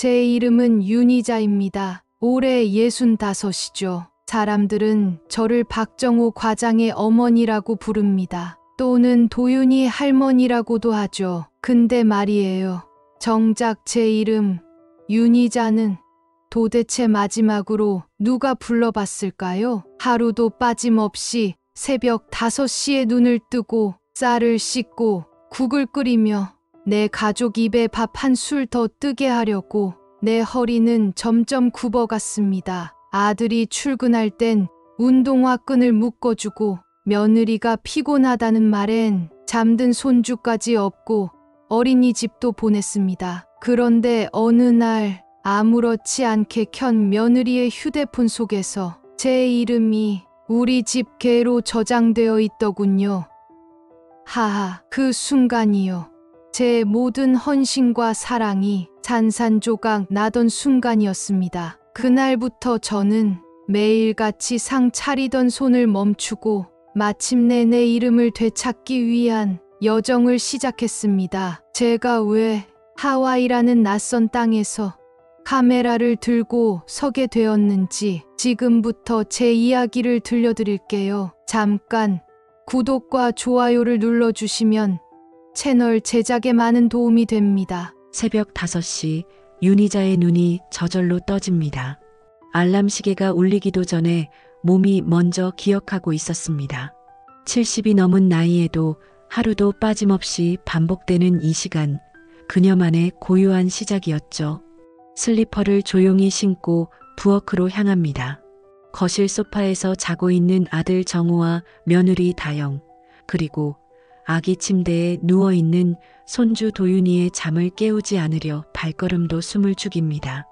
제 이름은 윤희자입니다. 올해 65이죠. 사람들은 저를 박정호 과장의 어머니라고 부릅니다. 또는 도윤이 할머니라고도 하죠. 근데 말이에요. 정작 제 이름 윤희자는 도대체 마지막으로 누가 불러봤을까요? 하루도 빠짐없이 새벽 5시에 눈을 뜨고 쌀을 씻고 국을 끓이며 내 가족 입에 밥 한 술 더 뜨게 하려고 내 허리는 점점 굽어갔습니다. 아들이 출근할 땐 운동화 끈을 묶어주고 며느리가 피곤하다는 말엔 잠든 손주까지 업고 어린이집도 보냈습니다. 그런데 어느 날 아무렇지 않게 켠 며느리의 휴대폰 속에서 제 이름이 우리 집 개로 저장되어 있더군요. 하하, 그 순간이요. 제 모든 헌신과 사랑이 산산조각 나던 순간이었습니다. 그날부터 저는 매일같이 상 차리던 손을 멈추고 마침내 내 이름을 되찾기 위한 여정을 시작했습니다. 제가 왜 하와이라는 낯선 땅에서 카메라를 들고 서게 되었는지 지금부터 제 이야기를 들려드릴게요. 잠깐 구독과 좋아요를 눌러주시면 채널 제작에 많은 도움이 됩니다. 새벽 5시 윤희자의 눈이 저절로 떠집니다. 알람 시계가 울리기도 전에 몸이 먼저 기억하고 있었습니다. 70이 넘은 나이에도 하루도 빠짐없이 반복되는 이 시간, 그녀만의 고요한 시작이었죠. 슬리퍼를 조용히 신고 부엌으로 향합니다. 거실 소파에서 자고 있는 아들 정우와 며느리 다영, 그리고 아기 침대에 누워있는 손주 도윤이의 잠을 깨우지 않으려 발걸음도 숨을 죽입니다.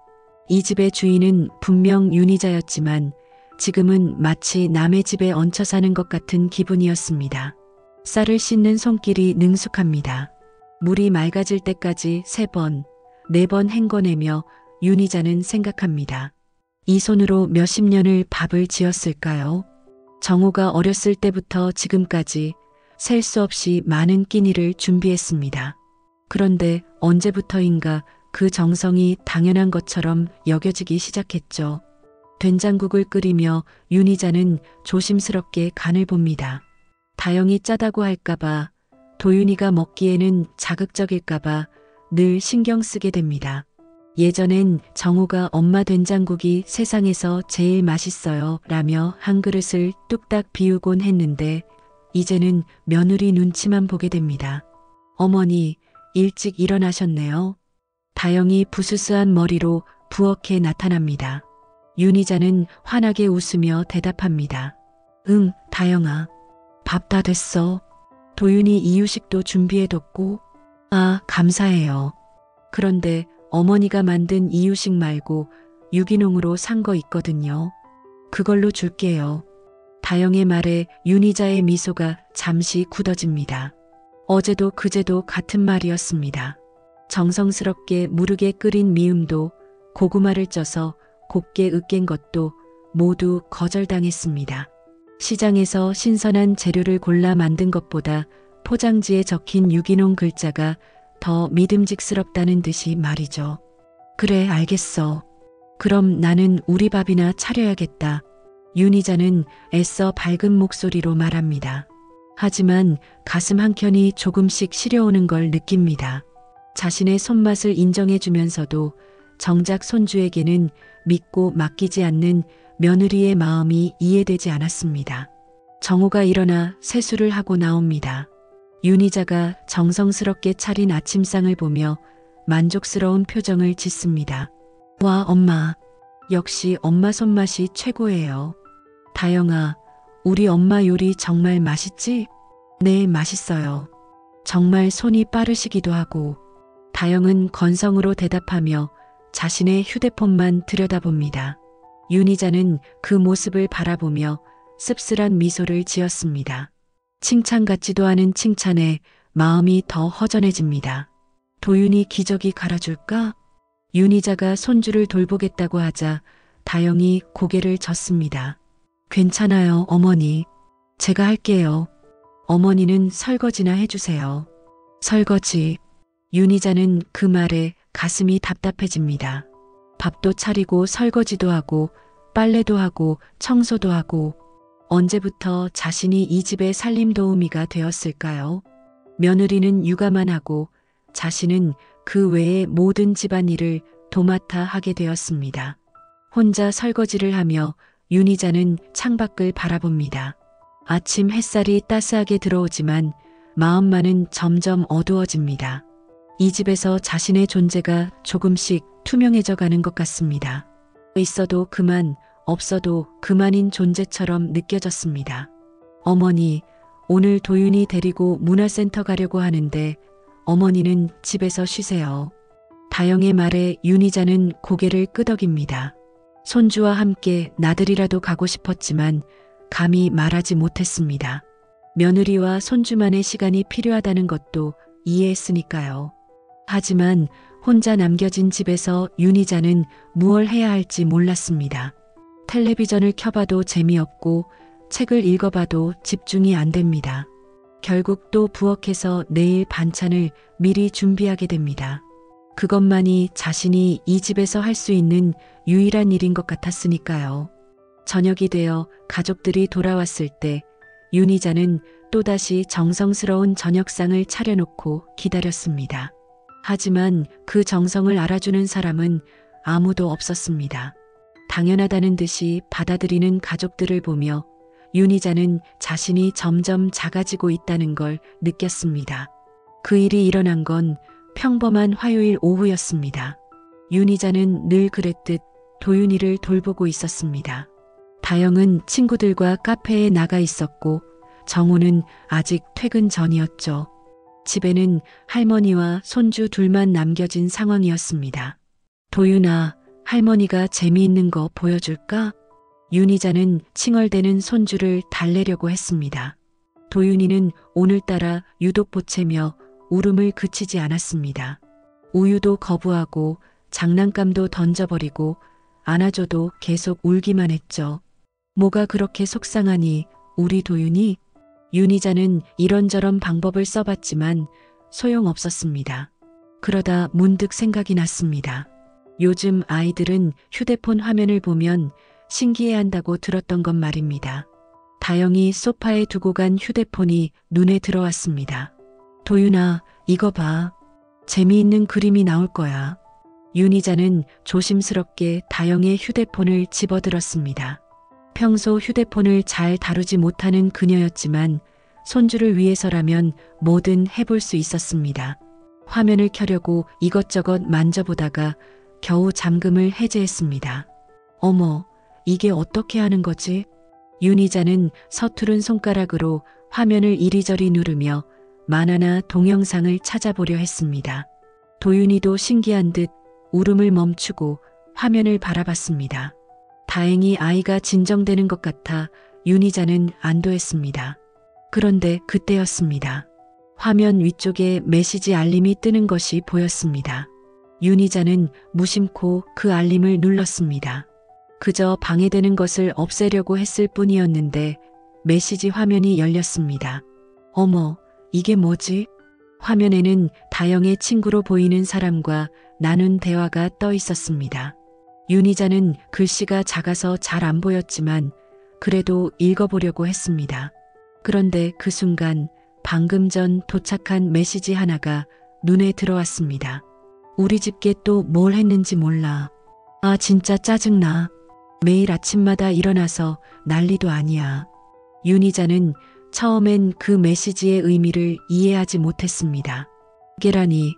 이 집의 주인은 분명 윤희자였지만 지금은 마치 남의 집에 얹혀 사는 것 같은 기분이었습니다. 쌀을 씻는 손길이 능숙합니다. 물이 맑아질 때까지 3번, 4번 헹궈내며 윤희자는 생각합니다. 이 손으로 몇십 년을 밥을 지었을까요? 정우가 어렸을 때부터 지금까지 셀 수 없이 많은 끼니를 준비했습니다. 그런데 언제부터인가 그 정성이 당연한 것처럼 여겨지기 시작했죠. 된장국을 끓이며 윤희자는 조심스럽게 간을 봅니다. 다영이 짜다고 할까봐, 도윤이가 먹기에는 자극적일까봐 늘 신경 쓰게 됩니다. 예전엔 정우가 엄마 된장국이 세상에서 제일 맛있어요 라며 한 그릇을 뚝딱 비우곤 했는데 이제는 며느리 눈치만 보게 됩니다. 어머니, 일찍 일어나셨네요. 다영이 부스스한 머리로 부엌에 나타납니다. 윤희자는 환하게 웃으며 대답합니다. 응, 다영아. 밥 다 됐어. 도윤이 이유식도 준비해뒀고. 아, 감사해요. 그런데 어머니가 만든 이유식 말고 유기농으로 산 거 있거든요. 그걸로 줄게요. 다영의 말에 윤희자의 미소가 잠시 굳어집니다. 어제도 그제도 같은 말이었습니다. 정성스럽게 무르게 끓인 미음도 고구마를 쪄서 곱게 으깬 것도 모두 거절당했습니다. 시장에서 신선한 재료를 골라 만든 것보다 포장지에 적힌 유기농 글자가 더 믿음직스럽다는 듯이 말이죠. 그래, 알겠어. 그럼 나는 우리 밥이나 차려야겠다. 윤희자는 애써 밝은 목소리로 말합니다. 하지만 가슴 한켠이 조금씩 시려오는 걸 느낍니다. 자신의 손맛을 인정해주면서도 정작 손주에게는 믿고 맡기지 않는 며느리의 마음이 이해되지 않았습니다. 정우가 일어나 세수를 하고 나옵니다. 윤희자가 정성스럽게 차린 아침상을 보며 만족스러운 표정을 짓습니다. 와, 엄마. 역시 엄마 손맛이 최고예요. 다영아, 우리 엄마 요리 정말 맛있지? 네, 맛있어요. 정말 손이 빠르시기도 하고. 다영은 건성으로 대답하며 자신의 휴대폰만 들여다봅니다. 윤희자는 그 모습을 바라보며 씁쓸한 미소를 지었습니다. 칭찬 같지도 않은 칭찬에 마음이 더 허전해집니다. 도윤이 기저귀 갈아줄까? 윤희자가 손주를 돌보겠다고 하자 다영이 고개를 젓습니다. 괜찮아요, 어머니. 제가 할게요. 어머니는 설거지나 해주세요. 설거지. 윤희자는 그 말에 가슴이 답답해집니다. 밥도 차리고 설거지도 하고 빨래도 하고 청소도 하고 언제부터 자신이 이 집의 살림 도우미가 되었을까요? 며느리는 육아만 하고 자신은 그 외의 모든 집안일을 도맡아 하게 되었습니다. 혼자 설거지를 하며 윤희자는 창밖을 바라봅니다. 아침 햇살이 따스하게 들어오지만 마음만은 점점 어두워집니다. 이 집에서 자신의 존재가 조금씩 투명해져 가는 것 같습니다. 있어도 그만, 없어도 그만인 존재처럼 느껴졌습니다. 어머니, 오늘 도윤이 데리고 문화센터 가려고 하는데 어머니는 집에서 쉬세요. 다영의 말에 윤희자는 고개를 끄덕입니다. 손주와 함께 나들이라도 가고 싶었지만 감히 말하지 못했습니다. 며느리와 손주만의 시간이 필요하다는 것도 이해했으니까요. 하지만 혼자 남겨진 집에서 윤희자는 무얼 해야 할지 몰랐습니다. 텔레비전을 켜봐도 재미없고 책을 읽어봐도 집중이 안 됩니다. 결국 또 부엌에서 내일 반찬을 미리 준비하게 됩니다. 그것만이 자신이 이 집에서 할 수 있는 유일한 일인 것 같았으니까요. 저녁이 되어 가족들이 돌아왔을 때 윤희자는 또다시 정성스러운 저녁상을 차려놓고 기다렸습니다. 하지만 그 정성을 알아주는 사람은 아무도 없었습니다. 당연하다는 듯이 받아들이는 가족들을 보며 윤희자는 자신이 점점 작아지고 있다는 걸 느꼈습니다. 그 일이 일어난 건 평범한 화요일 오후였습니다. 윤희자는 늘 그랬듯 도윤이를 돌보고 있었습니다. 다영은 친구들과 카페에 나가 있었고 정우는 아직 퇴근 전이었죠. 집에는 할머니와 손주 둘만 남겨진 상황이었습니다. 도윤아, 할머니가 재미있는 거 보여줄까? 윤희자는 칭얼대는 손주를 달래려고 했습니다. 도윤이는 오늘따라 유독 보채며 울음을 그치지 않았습니다. 우유도 거부하고 장난감도 던져버리고 안아줘도 계속 울기만 했죠. 뭐가 그렇게 속상하니 우리 도윤이? 윤희자는 이런저런 방법을 써봤지만 소용없었습니다. 그러다 문득 생각이 났습니다. 요즘 아이들은 휴대폰 화면을 보면 신기해한다고 들었던 것 말입니다. 다영이 소파에 두고 간 휴대폰이 눈에 들어왔습니다. 도윤아, 이거 봐. 재미있는 그림이 나올 거야. 윤희자는 조심스럽게 다영의 휴대폰을 집어들었습니다. 평소 휴대폰을 잘 다루지 못하는 그녀였지만 손주를 위해서라면 뭐든 해볼 수 있었습니다. 화면을 켜려고 이것저것 만져보다가 겨우 잠금을 해제했습니다. 어머, 이게 어떻게 하는 거지? 윤희자는 서투른 손가락으로 화면을 이리저리 누르며 만화나 동영상을 찾아보려 했습니다. 도윤이도 신기한 듯 울음을 멈추고 화면을 바라봤습니다. 다행히 아이가 진정되는 것 같아 윤희자는 안도했습니다. 그런데 그때였습니다. 화면 위쪽에 메시지 알림이 뜨는 것이 보였습니다. 윤희자는 무심코 그 알림을 눌렀습니다. 그저 방해되는 것을 없애려고 했을 뿐이었는데 메시지 화면이 열렸습니다. 어머, 이게 뭐지? 화면에는 다영의 친구로 보이는 사람과 나눈 대화가 떠 있었습니다. 윤희자는 글씨가 작아서 잘 안 보였지만 그래도 읽어보려고 했습니다. 그런데 그 순간 방금 전 도착한 메시지 하나가 눈에 들어왔습니다. 우리 집게 또 뭘 했는지 몰라. 아, 진짜 짜증나. 매일 아침마다 일어나서 난리도 아니야. 윤희자는 처음엔 그 메시지의 의미를 이해하지 못했습니다. 개라니,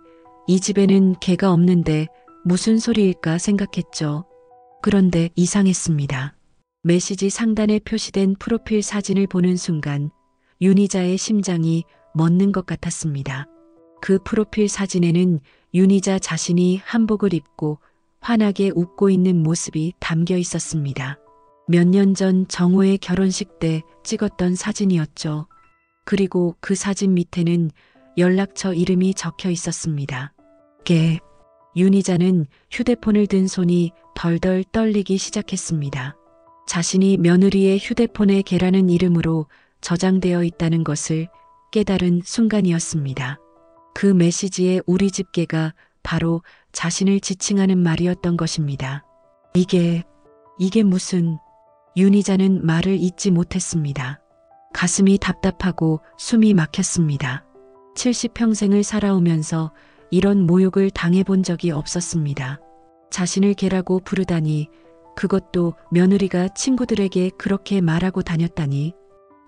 이 집에는 개가 없는데 무슨 소리일까 생각했죠. 그런데 이상했습니다. 메시지 상단에 표시된 프로필 사진을 보는 순간 윤희자의 심장이 멎는 것 같았습니다. 그 프로필 사진에는 윤희자 자신이 한복을 입고 환하게 웃고 있는 모습이 담겨 있었습니다. 몇 년 전 정호의 결혼식 때 찍었던 사진이었죠. 그리고 그 사진 밑에는 연락처 이름이 적혀 있었습니다. 윤희자는 휴대폰을 든 손이 덜덜 떨리기 시작했습니다. 자신이 며느리의 휴대폰에 개라는 이름으로 저장되어 있다는 것을 깨달은 순간이었습니다. 그 메시지에 우리 집 개가 바로 자신을 지칭하는 말이었던 것입니다. 이게 무슨... 윤희자는 말을 잇지 못했습니다. 가슴이 답답하고 숨이 막혔습니다. 70평생을 살아오면서 이런 모욕을 당해본 적이 없었습니다. 자신을 개라고 부르다니, 그것도 며느리가 친구들에게 그렇게 말하고 다녔다니.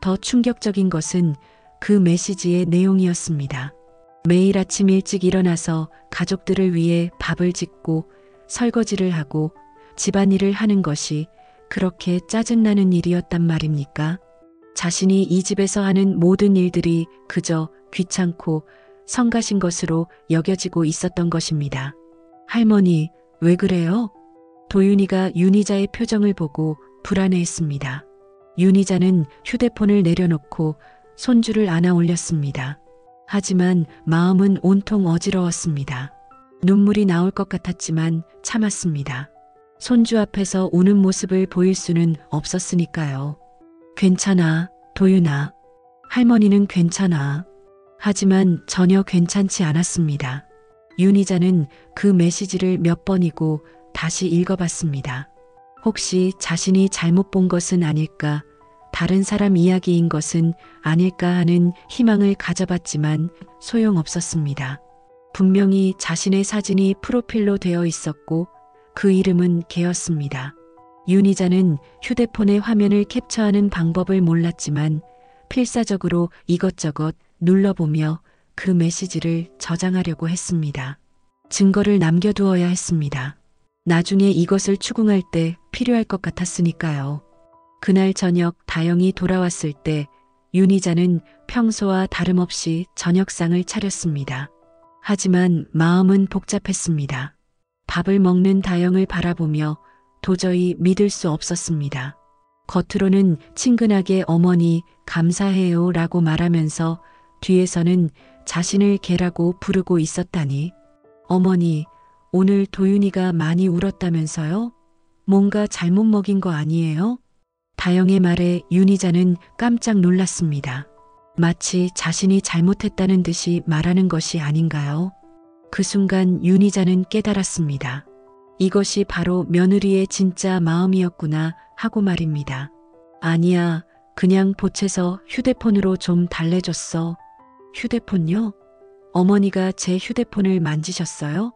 더 충격적인 것은 그 메시지의 내용이었습니다. 매일 아침 일찍 일어나서 가족들을 위해 밥을 짓고 설거지를 하고 집안일을 하는 것이 그렇게 짜증나는 일이었단 말입니까? 자신이 이 집에서 하는 모든 일들이 그저 귀찮고 성가신 것으로 여겨지고 있었던 것입니다. 할머니, 왜 그래요? 도윤이가 윤희자의 표정을 보고 불안해했습니다. 윤희자는 휴대폰을 내려놓고 손주를 안아 올렸습니다. 하지만 마음은 온통 어지러웠습니다. 눈물이 나올 것 같았지만 참았습니다. 손주 앞에서 우는 모습을 보일 수는 없었으니까요. 괜찮아, 도윤아. 할머니는 괜찮아. 하지만 전혀 괜찮지 않았습니다. 윤희자는 그 메시지를 몇 번이고 다시 읽어봤습니다. 혹시 자신이 잘못 본 것은 아닐까, 다른 사람 이야기인 것은 아닐까 하는 희망을 가져봤지만 소용없었습니다. 분명히 자신의 사진이 프로필로 되어 있었고 그 이름은 개였습니다. 윤희자는 휴대폰의 화면을 캡처하는 방법을 몰랐지만 필사적으로 이것저것 눌러보며 그 메시지를 저장하려고 했습니다. 증거를 남겨두어야 했습니다. 나중에 이것을 추궁할 때 필요할 것 같았으니까요. 그날 저녁 다영이 돌아왔을 때 윤희자는 평소와 다름없이 저녁상을 차렸습니다. 하지만 마음은 복잡했습니다. 밥을 먹는 다영을 바라보며 도저히 믿을 수 없었습니다. 겉으로는 친근하게 어머니 감사해요 라고 말하면서 뒤에서는 자신을 개라고 부르고 있었다니. 어머니, 오늘 도윤이가 많이 울었다면서요? 뭔가 잘못 먹인 거 아니에요? 다영의 말에 윤희자는 깜짝 놀랐습니다. 마치 자신이 잘못했다는 듯이 말하는 것이 아닌가요? 그 순간 윤희자는 깨달았습니다. 이것이 바로 며느리의 진짜 마음이었구나 하고 말입니다. 아니야, 그냥 보채서 휴대폰으로 좀 달래줬어. 휴대폰요? 어머니가 제 휴대폰을 만지셨어요?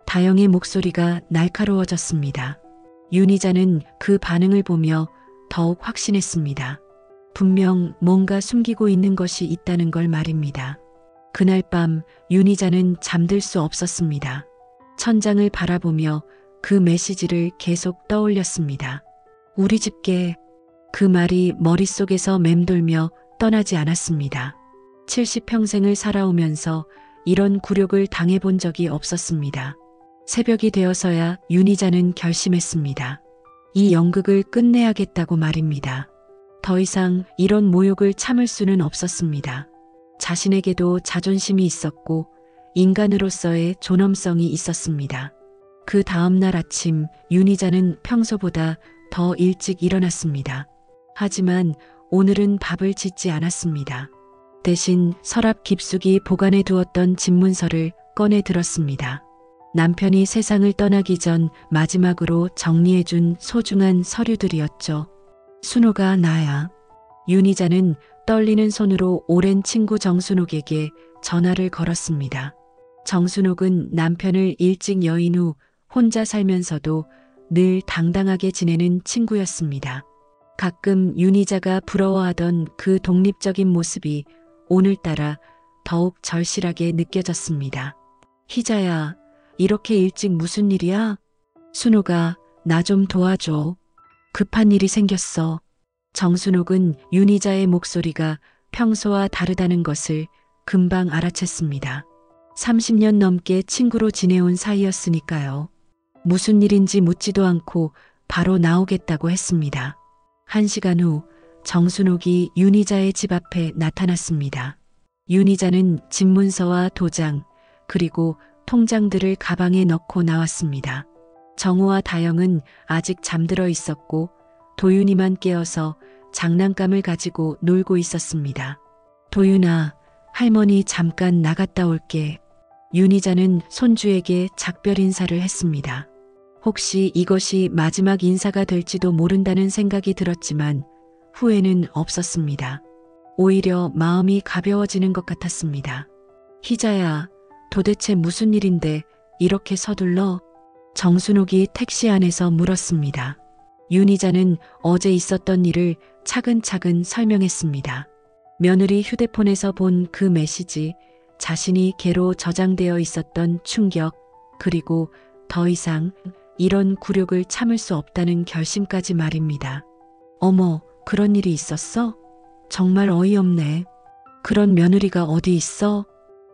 다영의 목소리가 날카로워졌습니다. 윤희자는 그 반응을 보며 더욱 확신했습니다. 분명 뭔가 숨기고 있는 것이 있다는 걸 말입니다. 그날 밤 윤희자는 잠들 수 없었습니다. 천장을 바라보며 그 메시지를 계속 떠올렸습니다. 우리 집 개. 그 말이 머릿속에서 맴돌며 떠나지 않았습니다. 70평생을 살아오면서 이런 굴욕을 당해본 적이 없었습니다. 새벽이 되어서야 윤희자는 결심했습니다. 이 연극을 끝내야겠다고 말입니다. 더 이상 이런 모욕을 참을 수는 없었습니다. 자신에게도 자존심이 있었고 인간으로서의 존엄성이 있었습니다. 그 다음 날 아침 윤희자는 평소보다 더 일찍 일어났습니다. 하지만 오늘은 밥을 짓지 않았습니다. 대신 서랍 깊숙이 보관해 두었던 집문서를 꺼내 들었습니다. 남편이 세상을 떠나기 전 마지막으로 정리해준 소중한 서류들이었죠. 순호가 나야. 윤희자는 떨리는 손으로 오랜 친구 정순옥에게 전화를 걸었습니다. 정순옥은 남편을 일찍 여인 후 혼자 살면서도 늘 당당하게 지내는 친구였습니다. 가끔 윤희자가 부러워하던 그 독립적인 모습이 오늘따라 더욱 절실하게 느껴졌습니다. 희자야, 이렇게 일찍 무슨 일이야? 순호가 나 좀 도와줘. 급한 일이 생겼어. 정순옥은 윤희자의 목소리가 평소와 다르다는 것을 금방 알아챘습니다. 30년 넘게 친구로 지내온 사이였으니까요. 무슨 일인지 묻지도 않고 바로 나오겠다고 했습니다. 1시간 후 정순옥이 윤희자의 집 앞에 나타났습니다. 윤희자는 집문서와 도장 그리고 통장들을 가방에 넣고 나왔습니다. 정호와 다영은 아직 잠들어 있었고 도윤이만 깨어서 장난감을 가지고 놀고 있었습니다. 도윤아, 할머니 잠깐 나갔다 올게. 윤희자는 손주에게 작별 인사를 했습니다. 혹시 이것이 마지막 인사가 될지도 모른다는 생각이 들었지만 후회는 없었습니다. 오히려 마음이 가벼워지는 것 같았습니다. 희자야, 도대체 무슨 일인데 이렇게 서둘러? 정순옥이 택시 안에서 물었습니다. 윤희자는 어제 있었던 일을 차근차근 설명했습니다. 며느리 휴대폰에서 본 그 메시지, 자신이 개로 저장되어 있었던 충격, 그리고 더 이상 이런 굴욕을 참을 수 없다는 결심까지 말입니다. 어머, 그런 일이 있었어? 정말 어이없네. 그런 며느리가 어디 있어?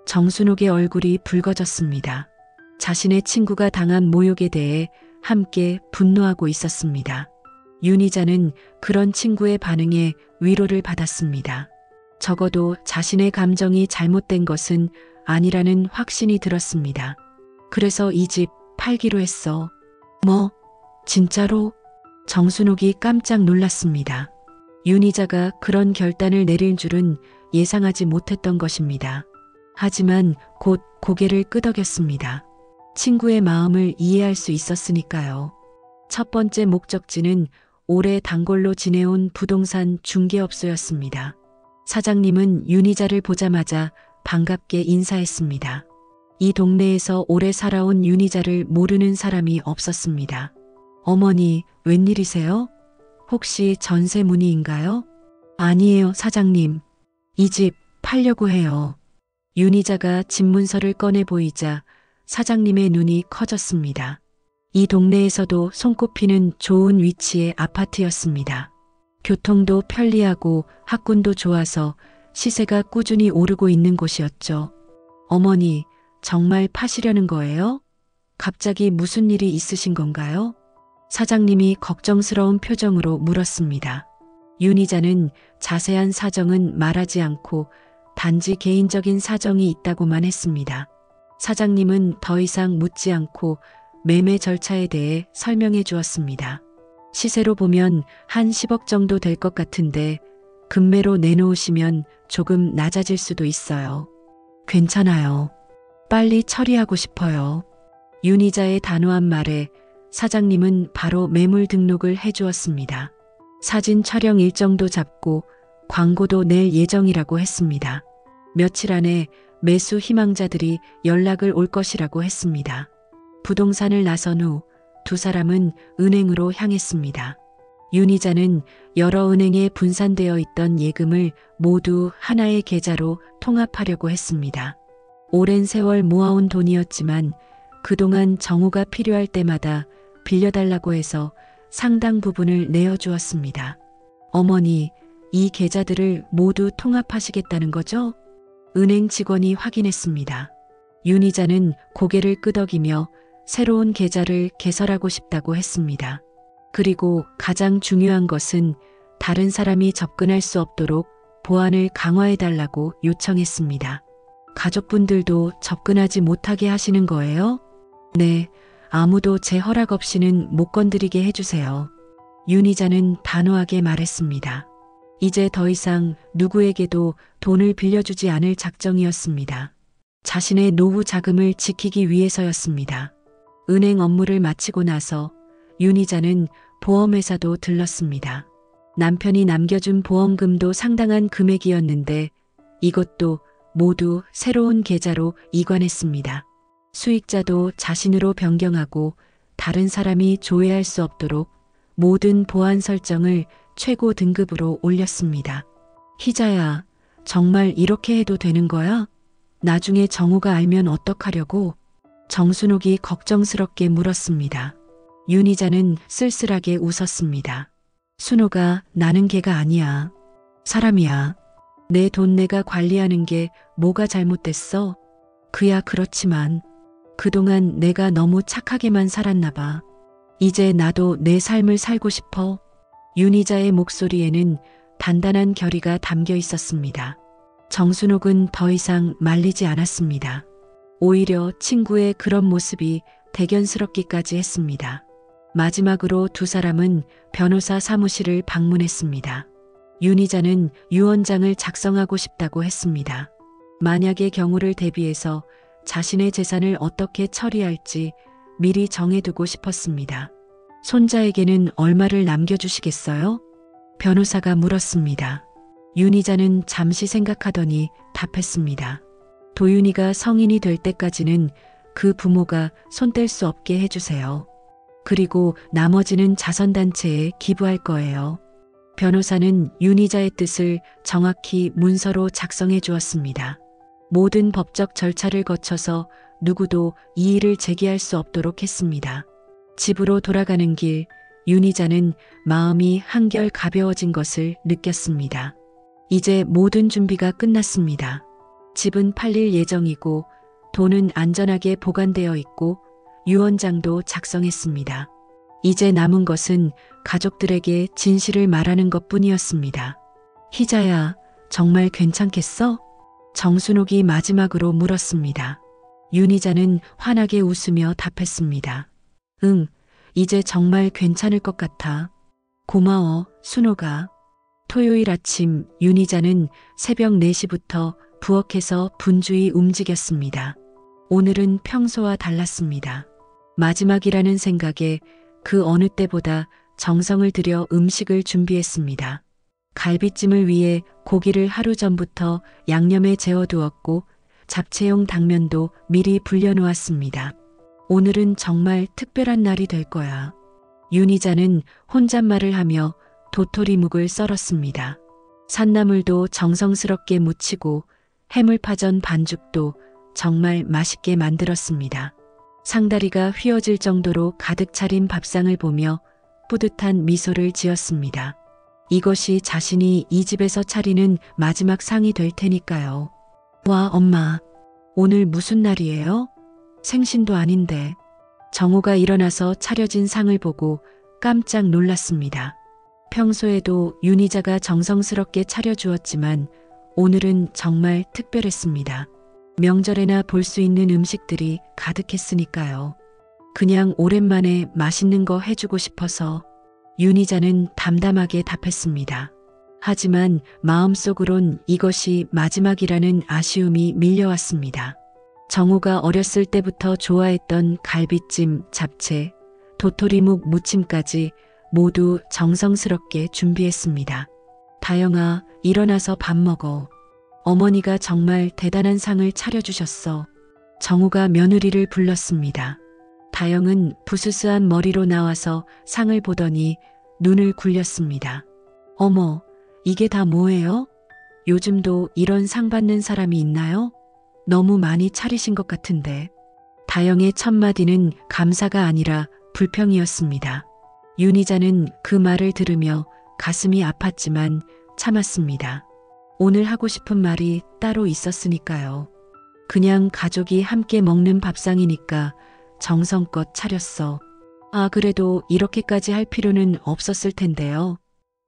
정순옥의 얼굴이 붉어졌습니다. 자신의 친구가 당한 모욕에 대해 함께 분노하고 있었습니다. 윤희자는 그런 친구의 반응에 위로를 받았습니다. 적어도 자신의 감정이 잘못된 것은 아니라는 확신이 들었습니다. 그래서 이 집 팔기로 했어. 뭐? 진짜로? 정순옥이 깜짝 놀랐습니다. 윤희자가 그런 결단을 내릴 줄은 예상하지 못했던 것입니다. 하지만 곧 고개를 끄덕였습니다. 친구의 마음을 이해할 수 있었으니까요. 첫 번째 목적지는 오래 단골로 지내온 부동산 중개업소였습니다. 사장님은 윤희자를 보자마자 반갑게 인사했습니다. 이 동네에서 오래 살아온 윤희자를 모르는 사람이 없었습니다. 어머니, 웬일이세요? 혹시 전세 문의인가요? 아니에요, 사장님. 이 집 팔려고 해요. 윤희자가 집 문서를 꺼내 보이자 사장님의 눈이 커졌습니다. 이 동네에서도 손꼽히는 좋은 위치의 아파트였습니다. 교통도 편리하고 학군도 좋아서 시세가 꾸준히 오르고 있는 곳이었죠. 어머니, 정말 파시려는 거예요? 갑자기 무슨 일이 있으신 건가요? 사장님이 걱정스러운 표정으로 물었습니다. 윤희자는 자세한 사정은 말하지 않고 단지 개인적인 사정이 있다고만 했습니다. 사장님은 더 이상 묻지 않고 매매 절차에 대해 설명해 주었습니다. 시세로 보면 한 10억 정도 될 것 같은데 금매로 내놓으시면 조금 낮아질 수도 있어요. 괜찮아요. 빨리 처리하고 싶어요. 윤희자의 단호한 말에 사장님은 바로 매물 등록을 해주었습니다. 사진 촬영 일정도 잡고 광고도 낼 예정이라고 했습니다. 며칠 안에 매수 희망자들이 연락을 올 것이라고 했습니다. 부동산을 나선 후 두 사람은 은행으로 향했습니다. 윤희자는 여러 은행에 분산되어 있던 예금을 모두 하나의 계좌로 통합하려고 했습니다. 오랜 세월 모아온 돈이었지만 그동안 정우가 필요할 때마다 빌려달라고 해서 상당 부분을 내어주었습니다. 어머니, 이 계좌들을 모두 통합하시겠다는 거죠? 은행 직원이 확인했습니다. 윤희자는 고개를 끄덕이며 새로운 계좌를 개설하고 싶다고 했습니다. 그리고 가장 중요한 것은 다른 사람이 접근할 수 없도록 보안을 강화해달라고 요청했습니다. 가족분들도 접근하지 못하게 하시는 거예요? 네, 아무도 제 허락 없이는 못 건드리게 해주세요. 윤희자는 단호하게 말했습니다. 이제 더 이상 누구에게도 돈을 빌려주지 않을 작정이었습니다. 자신의 노후 자금을 지키기 위해서였습니다. 은행 업무를 마치고 나서 윤희자는 보험회사도 들렀습니다. 남편이 남겨준 보험금도 상당한 금액이었는데 이것도 모두 새로운 계좌로 이관했습니다. 수익자도 자신으로 변경하고 다른 사람이 조회할 수 없도록 모든 보안 설정을 최고 등급으로 올렸습니다. 희자야, 정말 이렇게 해도 되는 거야? 나중에 정우가 알면 어떡하려고? 정순옥이 걱정스럽게 물었습니다. 윤희자는 쓸쓸하게 웃었습니다. 순옥아, 나는 걔가 아니야. 사람이야. 내 돈 내가 관리하는 게 뭐가 잘못됐어? 그야 그렇지만 그동안 내가 너무 착하게만 살았나 봐. 이제 나도 내 삶을 살고 싶어. 윤희자의 목소리에는 단단한 결의가 담겨 있었습니다. 정순옥은 더 이상 말리지 않았습니다. 오히려 친구의 그런 모습이 대견스럽기까지 했습니다. 마지막으로 두 사람은 변호사 사무실을 방문했습니다. 윤희자는 유언장을 작성하고 싶다고 했습니다. 만약의 경우를 대비해서 자신의 재산을 어떻게 처리할지 미리 정해두고 싶었습니다. 손자에게는 얼마를 남겨주시겠어요? 변호사가 물었습니다. 윤희자는 잠시 생각하더니 답했습니다. 도윤이가 성인이 될 때까지는 그 부모가 손 뗄 수 없게 해주세요. 그리고 나머지는 자선단체에 기부할 거예요. 변호사는 윤희자의 뜻을 정확히 문서로 작성해 주었습니다. 모든 법적 절차를 거쳐서 누구도 이의를 제기할 수 없도록 했습니다. 집으로 돌아가는 길, 윤희자는 마음이 한결 가벼워진 것을 느꼈습니다. 이제 모든 준비가 끝났습니다. 집은 팔릴 예정이고 돈은 안전하게 보관되어 있고 유언장도 작성했습니다. 이제 남은 것은 가족들에게 진실을 말하는 것뿐이었습니다. 희자야, 정말 괜찮겠어? 정순옥이 마지막으로 물었습니다. 윤희자는 환하게 웃으며 답했습니다. 응, 이제 정말 괜찮을 것 같아. 고마워, 순옥아. 토요일 아침 윤희자는 새벽 4시부터 부엌에서 분주히 움직였습니다. 오늘은 평소와 달랐습니다. 마지막이라는 생각에 그 어느 때보다 정성을 들여 음식을 준비했습니다. 갈비찜을 위해 고기를 하루 전부터 양념에 재워두었고 잡채용 당면도 미리 불려놓았습니다. 오늘은 정말 특별한 날이 될 거야. 윤희자는 혼잣말을 하며 도토리묵을 썰었습니다. 산나물도 정성스럽게 무치고 해물파전 반죽도 정말 맛있게 만들었습니다. 상다리가 휘어질 정도로 가득 차린 밥상을 보며 뿌듯한 미소를 지었습니다. 이것이 자신이 이 집에서 차리는 마지막 상이 될 테니까요. 와, 엄마. 오늘 무슨 날이에요? 생신도 아닌데. 정호가 일어나서 차려진 상을 보고 깜짝 놀랐습니다. 평소에도 윤희자가 정성스럽게 차려주었지만 오늘은 정말 특별했습니다. 명절에나 볼 수 있는 음식들이 가득했으니까요. 그냥 오랜만에 맛있는 거 해주고 싶어서. 윤희자는 담담하게 답했습니다. 하지만 마음속으론 이것이 마지막이라는 아쉬움이 밀려왔습니다. 정호가 어렸을 때부터 좋아했던 갈비찜, 잡채, 도토리묵 무침까지 모두 정성스럽게 준비했습니다. 다영아, 일어나서 밥 먹어. 어머니가 정말 대단한 상을 차려주셨어. 정호가 며느리를 불렀습니다. 다영은 부스스한 머리로 나와서 상을 보더니 눈을 굴렸습니다. 어머, 이게 다 뭐예요? 요즘도 이런 상 받는 사람이 있나요? 너무 많이 차리신 것 같은데. 다영의 첫마디는 감사가 아니라 불평이었습니다. 윤희자는 그 말을 들으며 가슴이 아팠지만 참았습니다. 오늘 하고 싶은 말이 따로 있었으니까요. 그냥 가족이 함께 먹는 밥상이니까 정성껏 차렸어. 아, 그래도 이렇게까지 할 필요는 없었을 텐데요.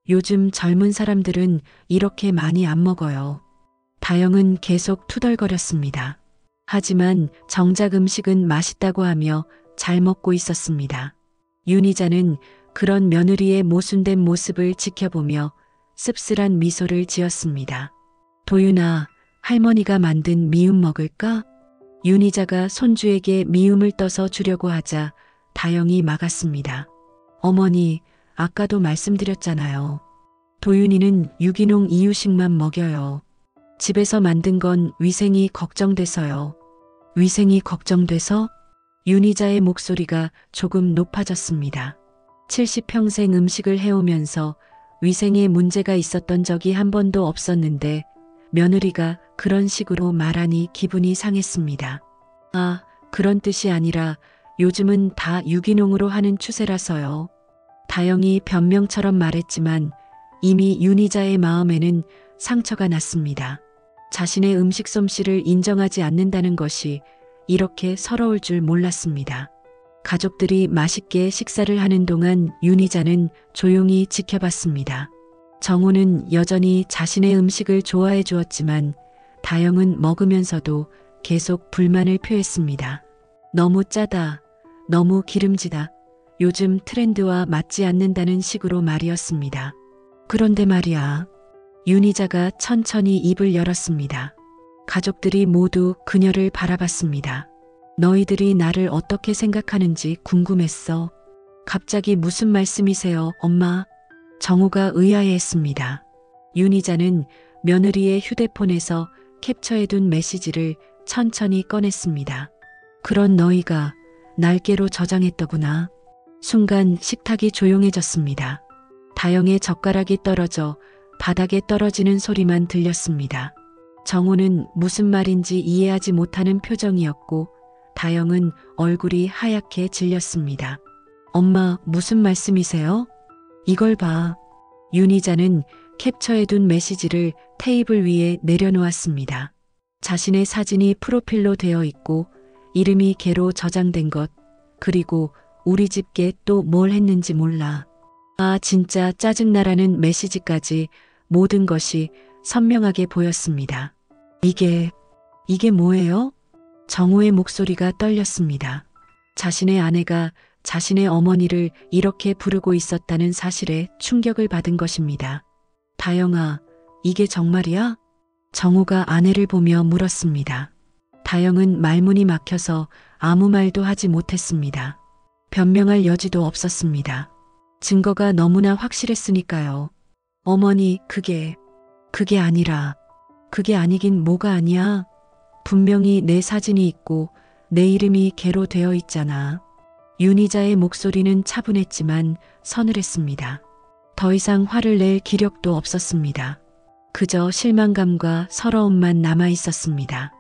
요즘 젊은 사람들은 이렇게 많이 안 먹어요. 다영은 계속 투덜거렸습니다. 하지만 정작 음식은 맛있다고 하며 잘 먹고 있었습니다. 윤희자는 그런 며느리의 모순된 모습을 지켜보며 씁쓸한 미소를 지었습니다. 도윤아, 할머니가 만든 미음 먹을까? 윤희자가 손주에게 미음을 떠서 주려고 하자 다영이 막았습니다. 어머니, 아까도 말씀드렸잖아요. 도윤이는 유기농 이유식만 먹여요. 집에서 만든 건 위생이 걱정돼서요. 위생이 걱정돼서? 윤희자의 목소리가 조금 높아졌습니다. 70평생 음식을 해오면서 위생에 문제가 있었던 적이 한 번도 없었는데 며느리가 그런 식으로 말하니 기분이 상했습니다. 아, 그런 뜻이 아니라 요즘은 다 유기농으로 하는 추세라서요. 다영이 변명처럼 말했지만 이미 윤희자의 마음에는 상처가 났습니다. 자신의 음식 솜씨를 인정하지 않는다는 것이 이렇게 서러울 줄 몰랐습니다. 가족들이 맛있게 식사를 하는 동안 윤희자는 조용히 지켜봤습니다. 정호는 여전히 자신의 음식을 좋아해 주었지만 다영은 먹으면서도 계속 불만을 표했습니다. 너무 짜다. 너무 기름지다. 요즘 트렌드와 맞지 않는다는 식으로 말이었습니다. 그런데 말이야. 윤희자가 천천히 입을 열었습니다. 가족들이 모두 그녀를 바라봤습니다. 너희들이 나를 어떻게 생각하는지 궁금했어. 갑자기 무슨 말씀이세요, 엄마? 정우가 의아해했습니다. 윤희자는 며느리의 휴대폰에서 캡처해둔 메시지를 천천히 꺼냈습니다. 그런 너희가 날개로 저장했더구나. 순간 식탁이 조용해졌습니다. 다영의 젓가락이 떨어져 바닥에 떨어지는 소리만 들렸습니다. 정우는 무슨 말인지 이해하지 못하는 표정이었고 다영은 얼굴이 하얗게 질렸습니다. 엄마, 무슨 말씀이세요? 이걸 봐. 윤희자는 캡처해둔 메시지를 테이블 위에 내려놓았습니다. 자신의 사진이 프로필로 되어 있고 이름이 개로 저장된 것, 그리고 우리 집 개 또 뭘 했는지 몰라. 아, 진짜 짜증나라는 메시지까지 모든 것이 선명하게 보였습니다. 이게 뭐예요? 정우의 목소리가 떨렸습니다. 자신의 아내가 자신의 어머니를 이렇게 부르고 있었다는 사실에 충격을 받은 것입니다. 다영아, 이게 정말이야? 정우가 아내를 보며 물었습니다. 다영은 말문이 막혀서 아무 말도 하지 못했습니다. 변명할 여지도 없었습니다. 증거가 너무나 확실했으니까요. 어머니, 그게 아니라. 그게 아니긴 뭐가 아니야. 분명히 내 사진이 있고 내 이름이 개로 되어 있잖아. 윤희자의 목소리는 차분했지만 서늘했습니다. 더 이상 화를 낼 기력도 없었습니다. 그저 실망감과 서러움만 남아 있었습니다.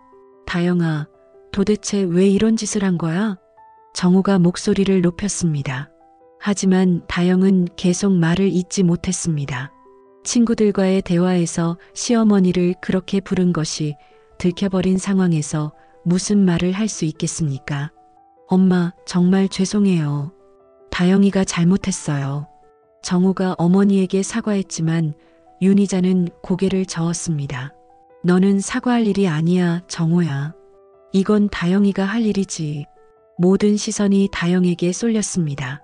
다영아, 도대체 왜 이런 짓을 한 거야? 정우가 목소리를 높였습니다. 하지만 다영은 계속 말을 잇지 못했습니다. 친구들과의 대화에서 시어머니를 그렇게 부른 것이 들켜버린 상황에서 무슨 말을 할 수 있겠습니까? 엄마, 정말 죄송해요. 다영이가 잘못했어요. 정우가 어머니에게 사과했지만 윤희자는 고개를 저었습니다. 너는 사과할 일이 아니야, 정우야. 이건 다영이가 할 일이지. 모든 시선이 다영에게 쏠렸습니다.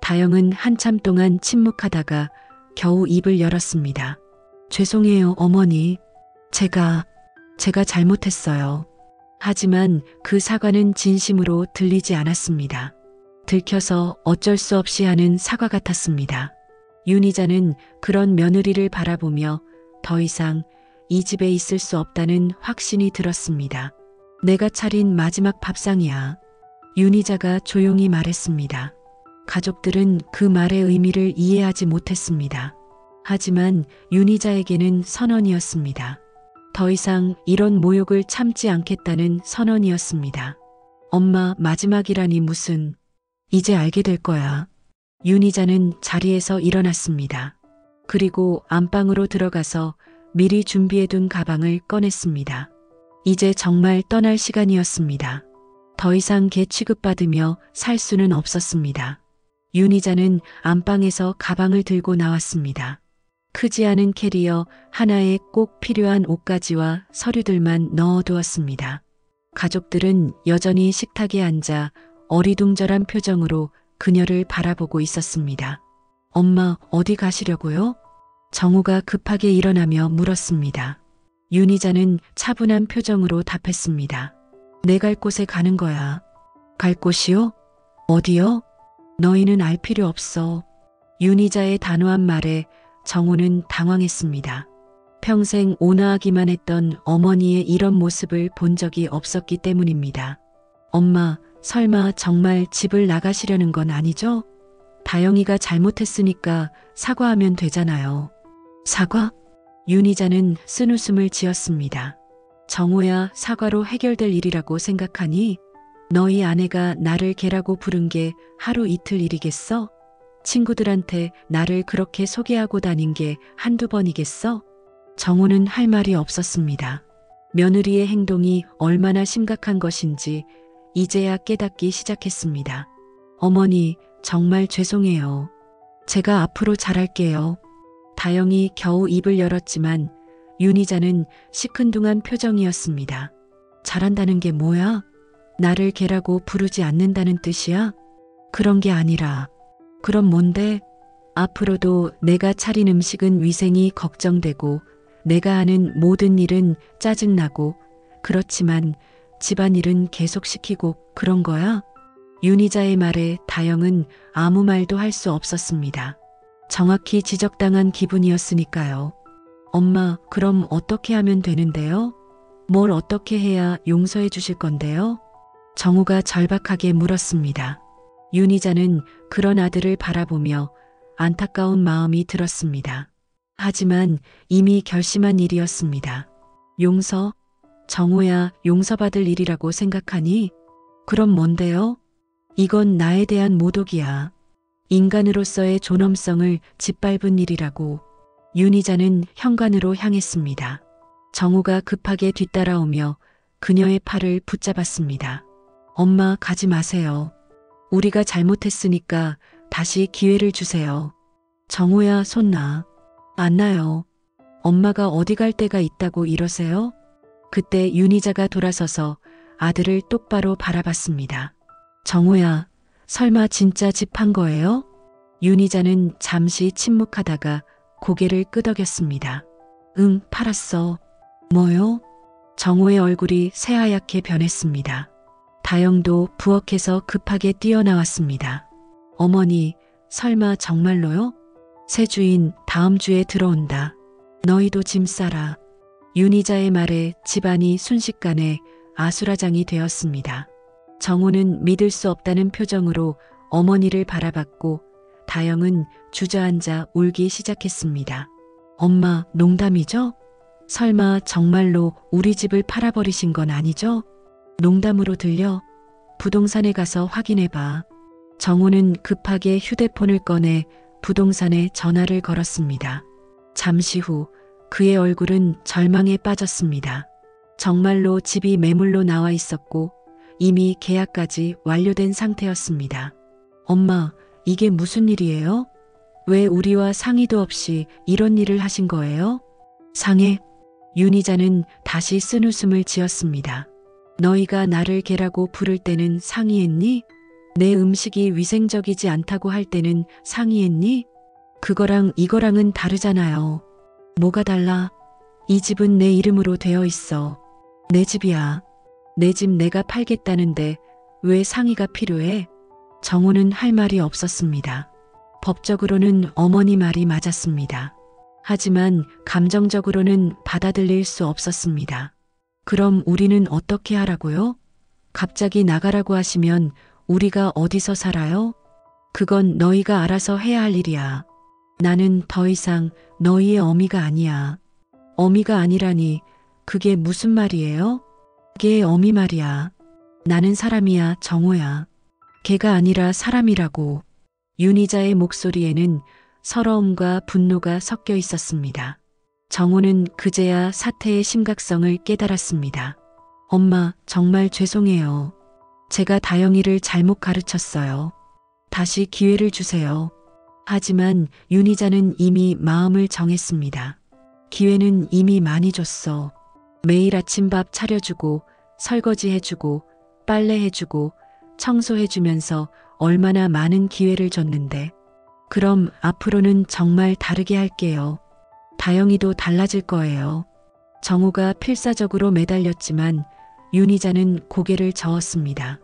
다영은 한참 동안 침묵하다가 겨우 입을 열었습니다. 죄송해요, 어머니. 제가 잘못했어요. 하지만 그 사과는 진심으로 들리지 않았습니다. 들켜서 어쩔 수 없이 하는 사과 같았습니다. 윤희자는 그런 며느리를 바라보며 더 이상 이 집에 있을 수 없다는 확신이 들었습니다. 내가 차린 마지막 밥상이야. 윤희자가 조용히 말했습니다. 가족들은 그 말의 의미를 이해하지 못했습니다. 하지만 윤희자에게는 선언이었습니다. 더 이상 이런 모욕을 참지 않겠다는 선언이었습니다. 엄마, 마지막이라니 무슨. 이제 알게 될 거야. 윤희자는 자리에서 일어났습니다. 그리고 안방으로 들어가서 미리 준비해둔 가방을 꺼냈습니다. 이제 정말 떠날 시간이었습니다. 더 이상 개 취급받으며 살 수는 없었습니다. 윤희자는 안방에서 가방을 들고 나왔습니다. 크지 않은 캐리어 하나에 꼭 필요한 옷가지와 서류들만 넣어두었습니다. 가족들은 여전히 식탁에 앉아 어리둥절한 표정으로 그녀를 바라보고 있었습니다. 엄마, 어디 가시려고요? 정우가 급하게 일어나며 물었습니다. 윤희자는 차분한 표정으로 답했습니다. 내 갈 곳에 가는 거야. 갈 곳이요? 어디요? 너희는 알 필요 없어. 윤희자의 단호한 말에 정우는 당황했습니다. 평생 온화하기만 했던 어머니의 이런 모습을 본 적이 없었기 때문입니다. 엄마, 설마 정말 집을 나가시려는 건 아니죠? 다영이가 잘못했으니까 사과하면 되잖아요. 사과? 윤희자는 쓴웃음을 지었습니다. 정우야, 사과로 해결될 일이라고 생각하니? 너희 아내가 나를 개라고 부른 게 하루 이틀 일이겠어? 친구들한테 나를 그렇게 소개하고 다닌 게 한두 번이겠어? 정우는 할 말이 없었습니다. 며느리의 행동이 얼마나 심각한 것인지 이제야 깨닫기 시작했습니다. 어머니, 정말 죄송해요. 제가 앞으로 잘할게요. 다영이 겨우 입을 열었지만 윤희자는 시큰둥한 표정이었습니다. 잘한다는 게 뭐야? 나를 개라고 부르지 않는다는 뜻이야? 그런 게 아니라. 그럼 뭔데? 앞으로도 내가 차린 음식은 위생이 걱정되고 내가 하는 모든 일은 짜증나고 그렇지만 집안일은 계속 시키고 그런 거야? 윤희자의 말에 다영은 아무 말도 할 수 없었습니다. 정확히 지적당한 기분이었으니까요. 엄마, 그럼 어떻게 하면 되는데요? 뭘 어떻게 해야 용서해 주실 건데요? 정우가 절박하게 물었습니다. 윤희자는 그런 아들을 바라보며 안타까운 마음이 들었습니다. 하지만 이미 결심한 일이었습니다. 용서? 정우야, 용서받을 일이라고 생각하니? 그럼 뭔데요? 이건 나에 대한 모독이야. 인간으로서의 존엄성을 짓밟은 일이라고. 윤희자는 현관으로 향했습니다. 정우가 급하게 뒤따라오며 그녀의 팔을 붙잡았습니다. 엄마, 가지 마세요. 우리가 잘못했으니까 다시 기회를 주세요. 정우야, 손 놔. 안 놔요. 엄마가 어디 갈 데가 있다고 이러세요? 그때 윤희자가 돌아서서 아들을 똑바로 바라봤습니다. 정우야, 설마 진짜 집 판 거예요? 윤희자는 잠시 침묵하다가 고개를 끄덕였습니다. 응, 팔았어. 뭐요? 정우의 얼굴이 새하얗게 변했습니다. 다영도 부엌에서 급하게 뛰어나왔습니다. 어머니, 설마 정말로요? 새 주인 다음 주에 들어온다. 너희도 짐 싸라. 윤희자의 말에 집안이 순식간에 아수라장이 되었습니다. 정우는 믿을 수 없다는 표정으로 어머니를 바라봤고 다영은 주저앉아 울기 시작했습니다. 엄마, 농담이죠? 설마 정말로 우리 집을 팔아버리신 건 아니죠? 농담으로 들려? 부동산에 가서 확인해봐. 정우는 급하게 휴대폰을 꺼내 부동산에 전화를 걸었습니다. 잠시 후 그의 얼굴은 절망에 빠졌습니다. 정말로 집이 매물로 나와 있었고 이미 계약까지 완료된 상태였습니다. 엄마, 이게 무슨 일이에요? 왜 우리와 상의도 없이 이런 일을 하신 거예요? 상해? 윤희자는 다시 쓴웃음을 지었습니다. 너희가 나를 개라고 부를 때는 상의했니? 내 음식이 위생적이지 않다고 할 때는 상의했니? 그거랑 이거랑은 다르잖아요. 뭐가 달라? 이 집은 내 이름으로 되어 있어. 내 집이야. 내 집 내가 팔겠다는데 왜 상의가 필요해? 정우는 할 말이 없었습니다. 법적으로는 어머니 말이 맞았습니다. 하지만 감정적으로는 받아들일 수 없었습니다. 그럼 우리는 어떻게 하라고요? 갑자기 나가라고 하시면 우리가 어디서 살아요? 그건 너희가 알아서 해야 할 일이야. 나는 더 이상 너희의 어미가 아니야. 어미가 아니라니 그게 무슨 말이에요? 걔 어미 말이야. 나는 사람이야, 정우야. 걔가 아니라 사람이라고. 윤희자의 목소리에는 서러움과 분노가 섞여 있었습니다. 정우는 그제야 사태의 심각성을 깨달았습니다. 엄마, 정말 죄송해요. 제가 다영이를 잘못 가르쳤어요. 다시 기회를 주세요. 하지만 윤희자는 이미 마음을 정했습니다. 기회는 이미 많이 줬어. 매일 아침밥 차려주고 설거지해주고 빨래해주고 청소해주면서 얼마나 많은 기회를 줬는데. 그럼 앞으로는 정말 다르게 할게요. 다영이도 달라질 거예요. 정우가 필사적으로 매달렸지만 윤희자는 고개를 저었습니다.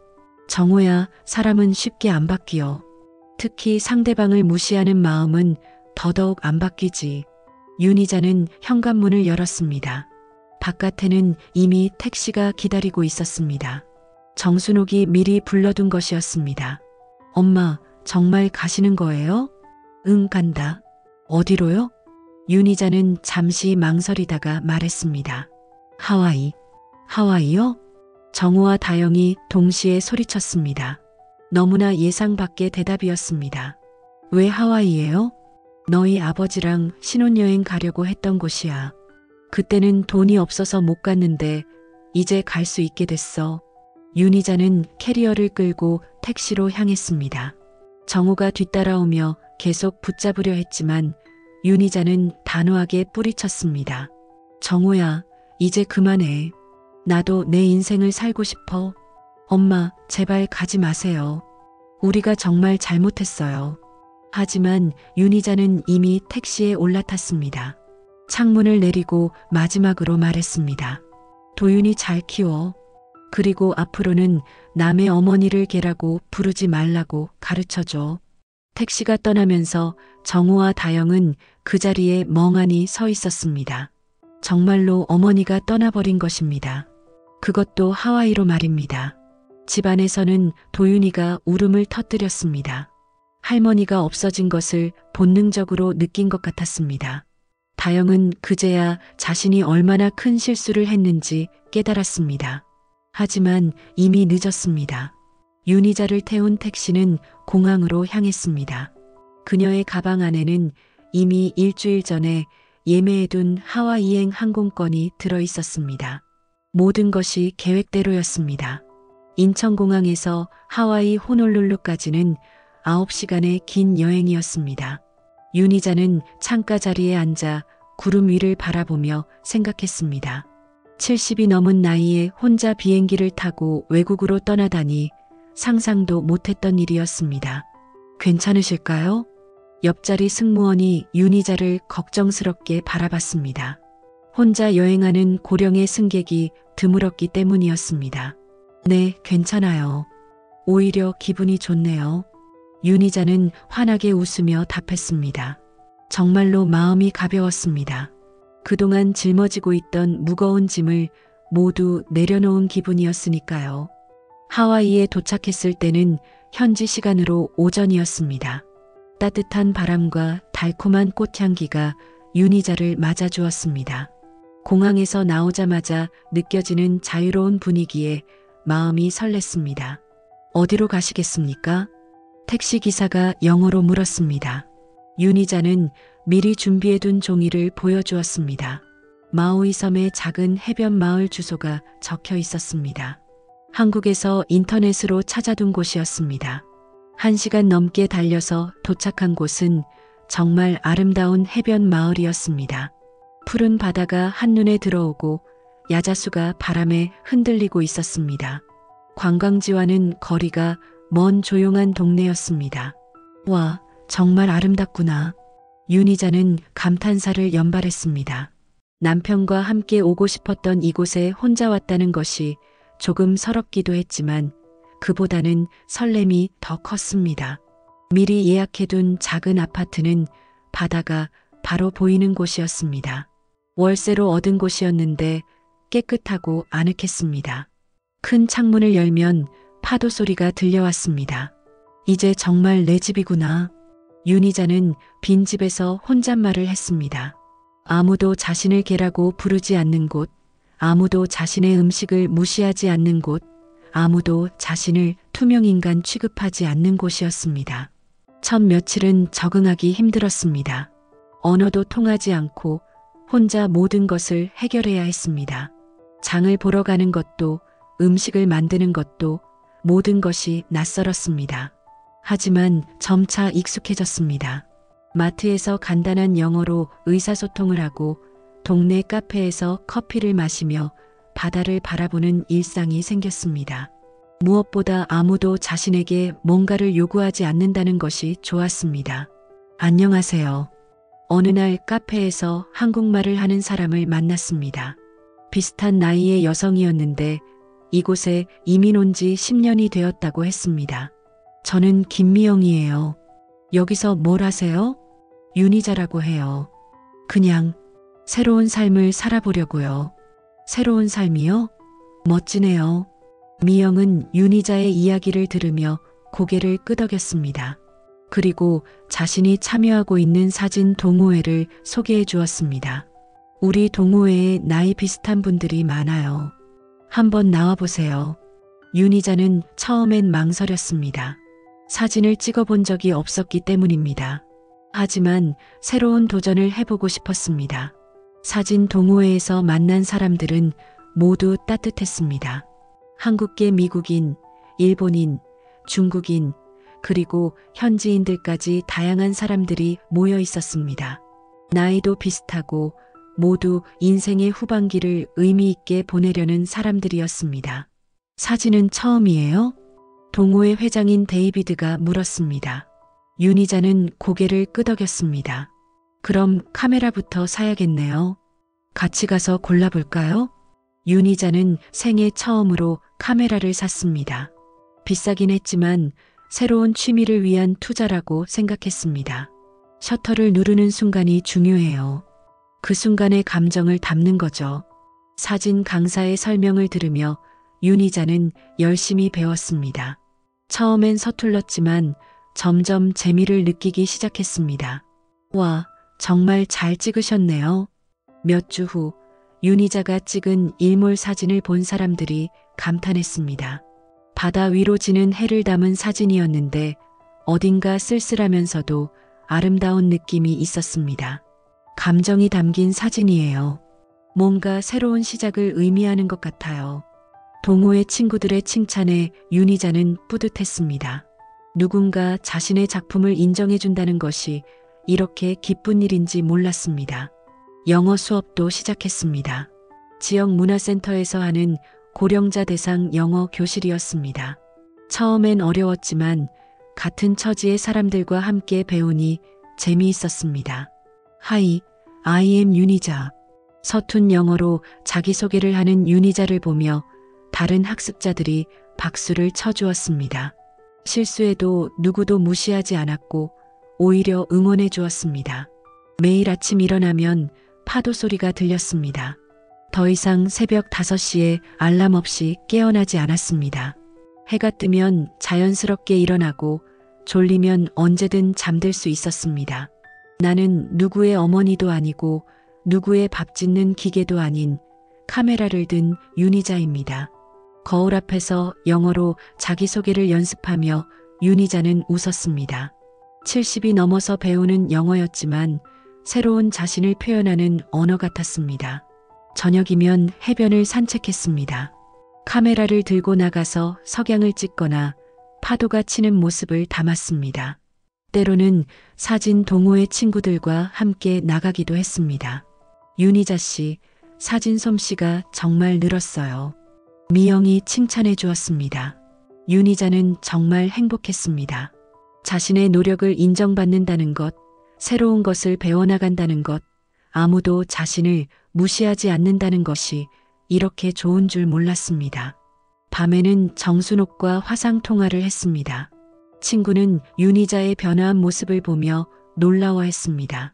정우야, 사람은 쉽게 안 바뀌어. 특히 상대방을 무시하는 마음은 더더욱 안 바뀌지. 윤희자는 현관문을 열었습니다. 바깥에는 이미 택시가 기다리고 있었습니다. 정순옥이 미리 불러둔 것이었습니다. 엄마, 정말 가시는 거예요? 응, 간다. 어디로요? 윤희자는 잠시 망설이다가 말했습니다. 하와이. 하와이요? 정우와 다영이 동시에 소리쳤습니다. 너무나 예상 밖의 대답이었습니다. 왜 하와이예요? 너희 아버지랑 신혼여행 가려고 했던 곳이야. 그때는 돈이 없어서 못 갔는데 이제 갈 수 있게 됐어. 윤희자는 캐리어를 끌고 택시로 향했습니다. 정우가 뒤따라오며 계속 붙잡으려 했지만 윤희자는 단호하게 뿌리쳤습니다. 정우야, 이제 그만해. 나도 내 인생을 살고 싶어. 엄마, 제발 가지 마세요. 우리가 정말 잘못했어요. 하지만 윤희자는 이미 택시에 올라탔습니다. 창문을 내리고 마지막으로 말했습니다. 도윤이 잘 키워. 그리고 앞으로는 남의 어머니를 걔라고 부르지 말라고 가르쳐줘. 택시가 떠나면서 정우와 다영은 그 자리에 멍하니 서 있었습니다. 정말로 어머니가 떠나버린 것입니다. 그것도 하와이로 말입니다. 집안에서는 도윤이가 울음을 터뜨렸습니다. 할머니가 없어진 것을 본능적으로 느낀 것 같았습니다. 다영은 그제야 자신이 얼마나 큰 실수를 했는지 깨달았습니다. 하지만 이미 늦었습니다. 윤희자를 태운 택시는 공항으로 향했습니다. 그녀의 가방 안에는 이미 일주일 전에 예매해둔 하와이행 항공권이 들어 있었습니다. 모든 것이 계획대로였습니다. 인천공항에서 하와이 호놀룰루까지는 9시간의 긴 여행이었습니다. 윤희자는 창가 자리에 앉아 구름 위를 바라보며 생각했습니다. 70이 넘은 나이에 혼자 비행기를 타고 외국으로 떠나다니 상상도 못했던 일이었습니다. 괜찮으실까요? 옆자리 승무원이 윤희자를 걱정스럽게 바라봤습니다. 혼자 여행하는 고령의 승객이 드물었기 때문이었습니다. 네, 괜찮아요. 오히려 기분이 좋네요. 윤희자는 환하게 웃으며 답했습니다. 정말로 마음이 가벼웠습니다. 그동안 짊어지고 있던 무거운 짐을 모두 내려놓은 기분이었으니까요. 하와이에 도착했을 때는 현지 시간으로 오전이었습니다. 따뜻한 바람과 달콤한 꽃향기가 윤희자를 맞아주었습니다. 공항에서 나오자마자 느껴지는 자유로운 분위기에 마음이 설렜습니다. 어디로 가시겠습니까? 택시기사가 영어로 물었습니다. 윤희자는 미리 준비해둔 종이를 보여주었습니다. 마우이 섬의 작은 해변 마을 주소가 적혀 있었습니다. 한국에서 인터넷으로 찾아둔 곳이었습니다. 1시간 넘게 달려서 도착한 곳은 정말 아름다운 해변 마을이었습니다. 푸른 바다가 한눈에 들어오고 야자수가 바람에 흔들리고 있었습니다. 관광지와는 거리가 먼 조용한 동네였습니다. 와, 정말 아름답구나. 윤희자는 감탄사를 연발했습니다. 남편과 함께 오고 싶었던 이곳에 혼자 왔다는 것이 조금 서럽기도 했지만 그보다는 설렘이 더 컸습니다. 미리 예약해둔 작은 아파트는 바다가 바로 보이는 곳이었습니다. 월세로 얻은 곳이었는데 깨끗하고 아늑했습니다. 큰 창문을 열면 파도 소리가 들려왔습니다. 이제 정말 내 집이구나. 윤희자는 빈집에서 혼잣말을 했습니다. 아무도 자신을 개라고 부르지 않는 곳, 아무도 자신의 음식을 무시하지 않는 곳, 아무도 자신을 투명인간 취급하지 않는 곳이었습니다. 첫 며칠은 적응하기 힘들었습니다. 언어도 통하지 않고 혼자 모든 것을 해결해야 했습니다. 장을 보러 가는 것도 음식을 만드는 것도 모든 것이 낯설었습니다. 하지만 점차 익숙해졌습니다. 마트에서 간단한 영어로 의사소통을 하고 동네 카페에서 커피를 마시며 바다를 바라보는 일상이 생겼습니다. 무엇보다 아무도 자신에게 뭔가를 요구하지 않는다는 것이 좋았습니다. 안녕하세요. 어느 날 카페에서 한국말을 하는 사람을 만났습니다. 비슷한 나이의 여성이었는데 이곳에 이민 온 지 10년이 되었다고 했습니다. 저는 김미영이에요. 여기서 뭘 하세요? 윤희자라고 해요. 그냥 새로운 삶을 살아보려고요. 새로운 삶이요? 멋지네요. 미영은 윤희자의 이야기를 들으며 고개를 끄덕였습니다. 그리고 자신이 참여하고 있는 사진 동호회를 소개해 주었습니다. 우리 동호회에 나이 비슷한 분들이 많아요. 한번 나와보세요. 윤희자는 처음엔 망설였습니다. 사진을 찍어본 적이 없었기 때문입니다. 하지만 새로운 도전을 해보고 싶었습니다. 사진 동호회에서 만난 사람들은 모두 따뜻했습니다. 한국계 미국인, 일본인, 중국인, 그리고 현지인들까지 다양한 사람들이 모여 있었습니다. 나이도 비슷하고 모두 인생의 후반기를 의미 있게 보내려는 사람들이었습니다. 사진은 처음이에요? 동호회 회장인 데이비드가 물었습니다. 윤희자는 고개를 끄덕였습니다. 그럼 카메라부터 사야겠네요. 같이 가서 골라볼까요? 윤희자는 생애 처음으로 카메라를 샀습니다. 비싸긴 했지만 새로운 취미를 위한 투자라고 생각했습니다. 셔터를 누르는 순간이 중요해요. 그 순간의 감정을 담는 거죠. 사진 강사의 설명을 들으며 윤희자는 열심히 배웠습니다. 처음엔 서툴렀지만 점점 재미를 느끼기 시작했습니다. 와, 정말 잘 찍으셨네요. 몇 주 후 윤희자가 찍은 일몰 사진을 본 사람들이 감탄했습니다. 바다 위로 지는 해를 담은 사진이었는데 어딘가 쓸쓸하면서도 아름다운 느낌이 있었습니다. 감정이 담긴 사진이에요. 뭔가 새로운 시작을 의미하는 것 같아요. 동호회 친구들의 칭찬에 윤희자는 뿌듯했습니다. 누군가 자신의 작품을 인정해준다는 것이 이렇게 기쁜 일인지 몰랐습니다. 영어 수업도 시작했습니다. 지역 문화센터에서 하는 고령자 대상 영어 교실이었습니다. 처음엔 어려웠지만 같은 처지의 사람들과 함께 배우니 재미있었습니다. Hi, I am 윤희자. 서툰 영어로 자기소개를 하는 윤희자를 보며 다른 학습자들이 박수를 쳐주었습니다. 실수해도 누구도 무시하지 않았고 오히려 응원해 주었습니다. 매일 아침 일어나면 파도 소리가 들렸습니다. 더 이상 새벽 5시에 알람 없이 깨어나지 않았습니다. 해가 뜨면 자연스럽게 일어나고 졸리면 언제든 잠들 수 있었습니다. 나는 누구의 어머니도 아니고 누구의 밥 짓는 기계도 아닌 카메라를 든 윤희자입니다. 거울 앞에서 영어로 자기소개를 연습하며 윤희자는 웃었습니다. 70이 넘어서 배우는 영어였지만 새로운 자신을 표현하는 언어 같았습니다. 저녁이면 해변을 산책했습니다. 카메라를 들고 나가서 석양을 찍거나 파도가 치는 모습을 담았습니다. 때로는 사진 동호회 친구들과 함께 나가기도 했습니다. 윤희자 씨, 사진 솜씨가 정말 늘었어요. 미영이 칭찬해 주었습니다. 윤희자는 정말 행복했습니다. 자신의 노력을 인정받는다는 것, 새로운 것을 배워나간다는 것, 아무도 자신을 무시하지 않는다는 것이 이렇게 좋은 줄 몰랐습니다. 밤에는 정순옥과 화상 통화를 했습니다. 친구는 윤희자의 변화한 모습을 보며 놀라워했습니다.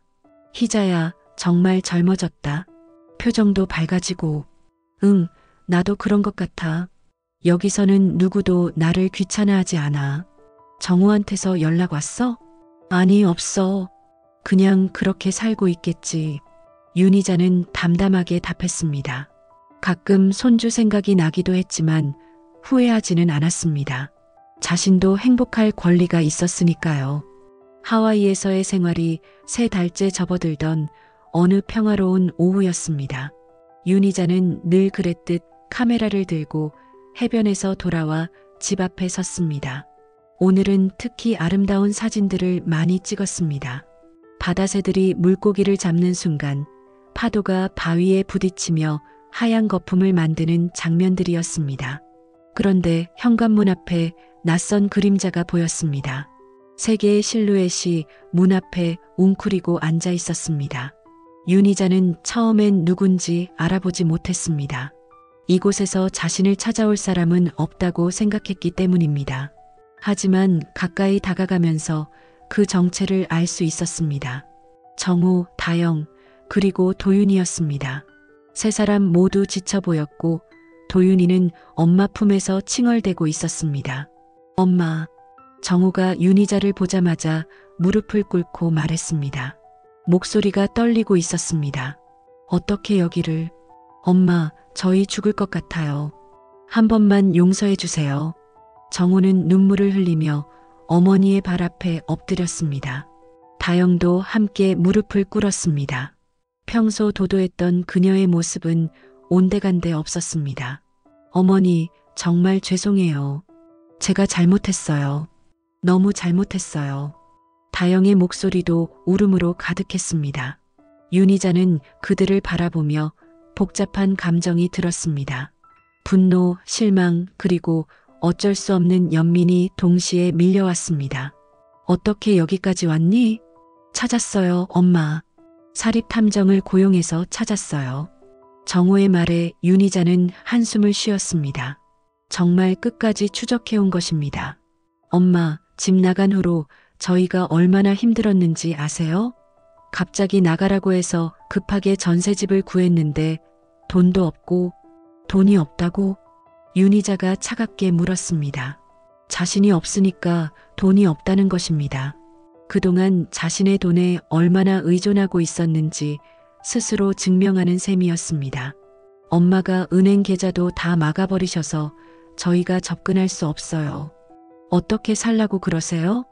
희자야, 정말 젊어졌다. 표정도 밝아지고. 응, 나도 그런 것 같아. 여기서는 누구도 나를 귀찮아하지 않아. 정우한테서 연락 왔어? 아니, 없어. 그냥 그렇게 살고 있겠지. 윤희자는 담담하게 답했습니다. 가끔 손주 생각이 나기도 했지만 후회하지는 않았습니다. 자신도 행복할 권리가 있었으니까요. 하와이에서의 생활이 3달째 접어들던 어느 평화로운 오후였습니다. 윤희자는 늘 그랬듯 카메라를 들고 해변에서 돌아와 집 앞에 섰습니다. 오늘은 특히 아름다운 사진들을 많이 찍었습니다. 바다새들이 물고기를 잡는 순간 파도가 바위에 부딪히며 하얀 거품을 만드는 장면들이었습니다. 그런데 현관문 앞에 낯선 그림자가 보였습니다. 3개의 실루엣이 문 앞에 웅크리고 앉아 있었습니다. 윤희자는 처음엔 누군지 알아보지 못했습니다. 이곳에서 자신을 찾아올 사람은 없다고 생각했기 때문입니다. 하지만 가까이 다가가면서 그 정체를 알 수 있었습니다. 정우, 다영, 그리고 도윤이었습니다. 3사람 모두 지쳐 보였고 도윤이는 엄마 품에서 칭얼대고 있었습니다. 엄마. 정우가 윤희자를 보자마자 무릎을 꿇고 말했습니다. 목소리가 떨리고 있었습니다. 어떻게 여기를. 엄마, 저희 죽을 것 같아요. 한 번만 용서해 주세요. 정우는 눈물을 흘리며 어머니의 발 앞에 엎드렸습니다. 다영도 함께 무릎을 꿇었습니다. 평소 도도했던 그녀의 모습은 온데간데 없었습니다. 어머니, 정말 죄송해요. 제가 잘못했어요. 너무 잘못했어요. 다영의 목소리도 울음으로 가득했습니다. 윤희자는 그들을 바라보며 복잡한 감정이 들었습니다. 분노, 실망, 그리고 어쩔 수 없는 연민이 동시에 밀려왔습니다. 어떻게 여기까지 왔니? 찾았어요, 엄마. 사립탐정을 고용해서 찾았어요. 정호의 말에 윤희자는 한숨을 쉬었습니다. 정말 끝까지 추적해온 것입니다. 엄마, 집 나간 후로 저희가 얼마나 힘들었는지 아세요? 갑자기 나가라고 해서 급하게 전세집을 구했는데 돈도 없고 돈이 없다고 윤희자가 차갑게 물었습니다. 자신이 없으니까 돈이 없다는 것입니다. 그동안 자신의 돈에 얼마나 의존하고 있었는지 스스로 증명하는 셈이었습니다. 엄마가 은행 계좌도 다 막아버리셔서 저희가 접근할 수 없어요. 어떻게 살라고 그러세요?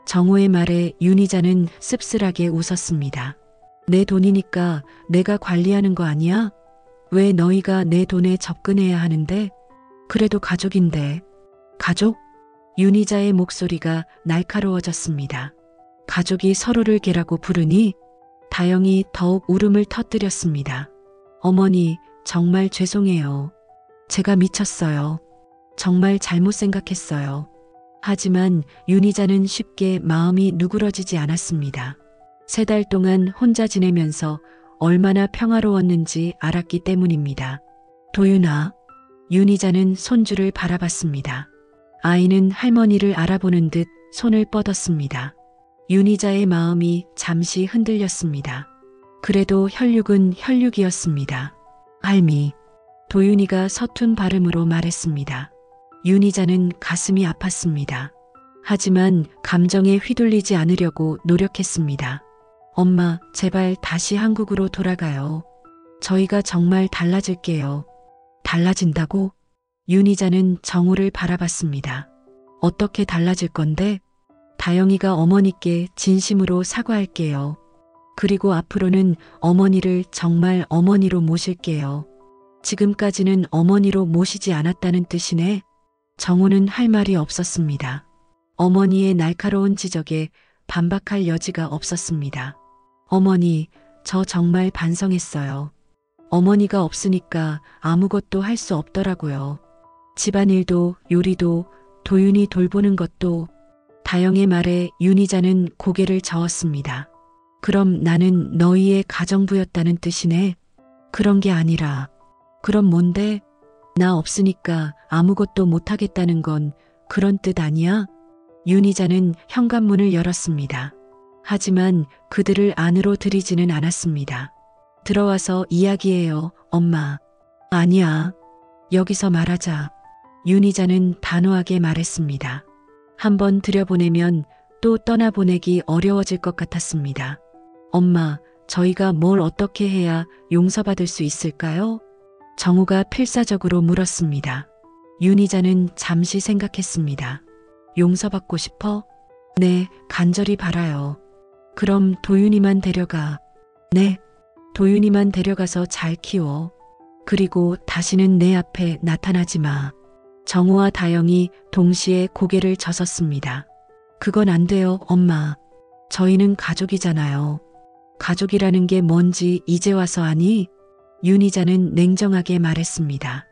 정호의 말에 윤희자는 씁쓸하게 웃었습니다. 내 돈이니까 내가 관리하는 거 아니야? 왜 너희가 내 돈에 접근해야 하는데? 그래도 가족인데. 가족? 윤희자의 목소리가 날카로워졌습니다. 가족이 서로를 개라고 부르니? 다영이 더욱 울음을 터뜨렸습니다. 어머니, 정말 죄송해요. 제가 미쳤어요. 정말 잘못 생각했어요. 하지만 윤희자는 쉽게 마음이 누그러지지 않았습니다. 3달 동안 혼자 지내면서 얼마나 평화로웠는지 알았기 때문입니다. 도윤아, 윤희자는 손주를 바라봤습니다. 아이는 할머니를 알아보는 듯 손을 뻗었습니다. 윤희자의 마음이 잠시 흔들렸습니다. 그래도 혈육은 혈육이었습니다. 할미, 도윤이가 서툰 발음으로 말했습니다. 윤희자는 가슴이 아팠습니다. 하지만 감정에 휘둘리지 않으려고 노력했습니다. 엄마, 제발 다시 한국으로 돌아가요. 저희가 정말 달라질게요. 달라진다고? 윤희자는 정호를 바라봤습니다. 어떻게 달라질 건데? 다영이가 어머니께 진심으로 사과할게요. 그리고 앞으로는 어머니를 정말 어머니로 모실게요. 지금까지는 어머니로 모시지 않았다는 뜻이네. 정호는 할 말이 없었습니다. 어머니의 날카로운 지적에 반박할 여지가 없었습니다. 어머니, 저 정말 반성했어요. 어머니가 없으니까 아무것도 할 수 없더라고요. 집안일도 요리도 도윤이 돌보는 것도. 다영의 말에 윤희자는 고개를 저었습니다. 그럼 나는 너희의 가정부였다는 뜻이네. 그런 게 아니라. 그럼 뭔데? 나 없으니까 아무것도 못하겠다는 건 그런 뜻 아니야? 윤희자는 현관문을 열었습니다. 하지만 그들을 안으로 들이지는 않았습니다. 들어와서 이야기해요, 엄마. 아니야. 여기서 말하자. 윤희자는 단호하게 말했습니다. 한번 들여보내면 또 떠나보내기 어려워질 것 같았습니다. 엄마, 저희가 뭘 어떻게 해야 용서받을 수 있을까요? 정호가 필사적으로 물었습니다. 윤희자는 잠시 생각했습니다. 용서받고 싶어? 네, 간절히 바라요. 그럼 도윤이만 데려가. 네, 도윤이만 데려가서 잘 키워. 그리고 다시는 내 앞에 나타나지 마. 정호와 다영이 동시에 고개를 저었습니다. 그건 안 돼요, 엄마. 저희는 가족이잖아요. 가족이라는 게 뭔지 이제 와서 아니? 윤희자는 냉정하게 말했습니다.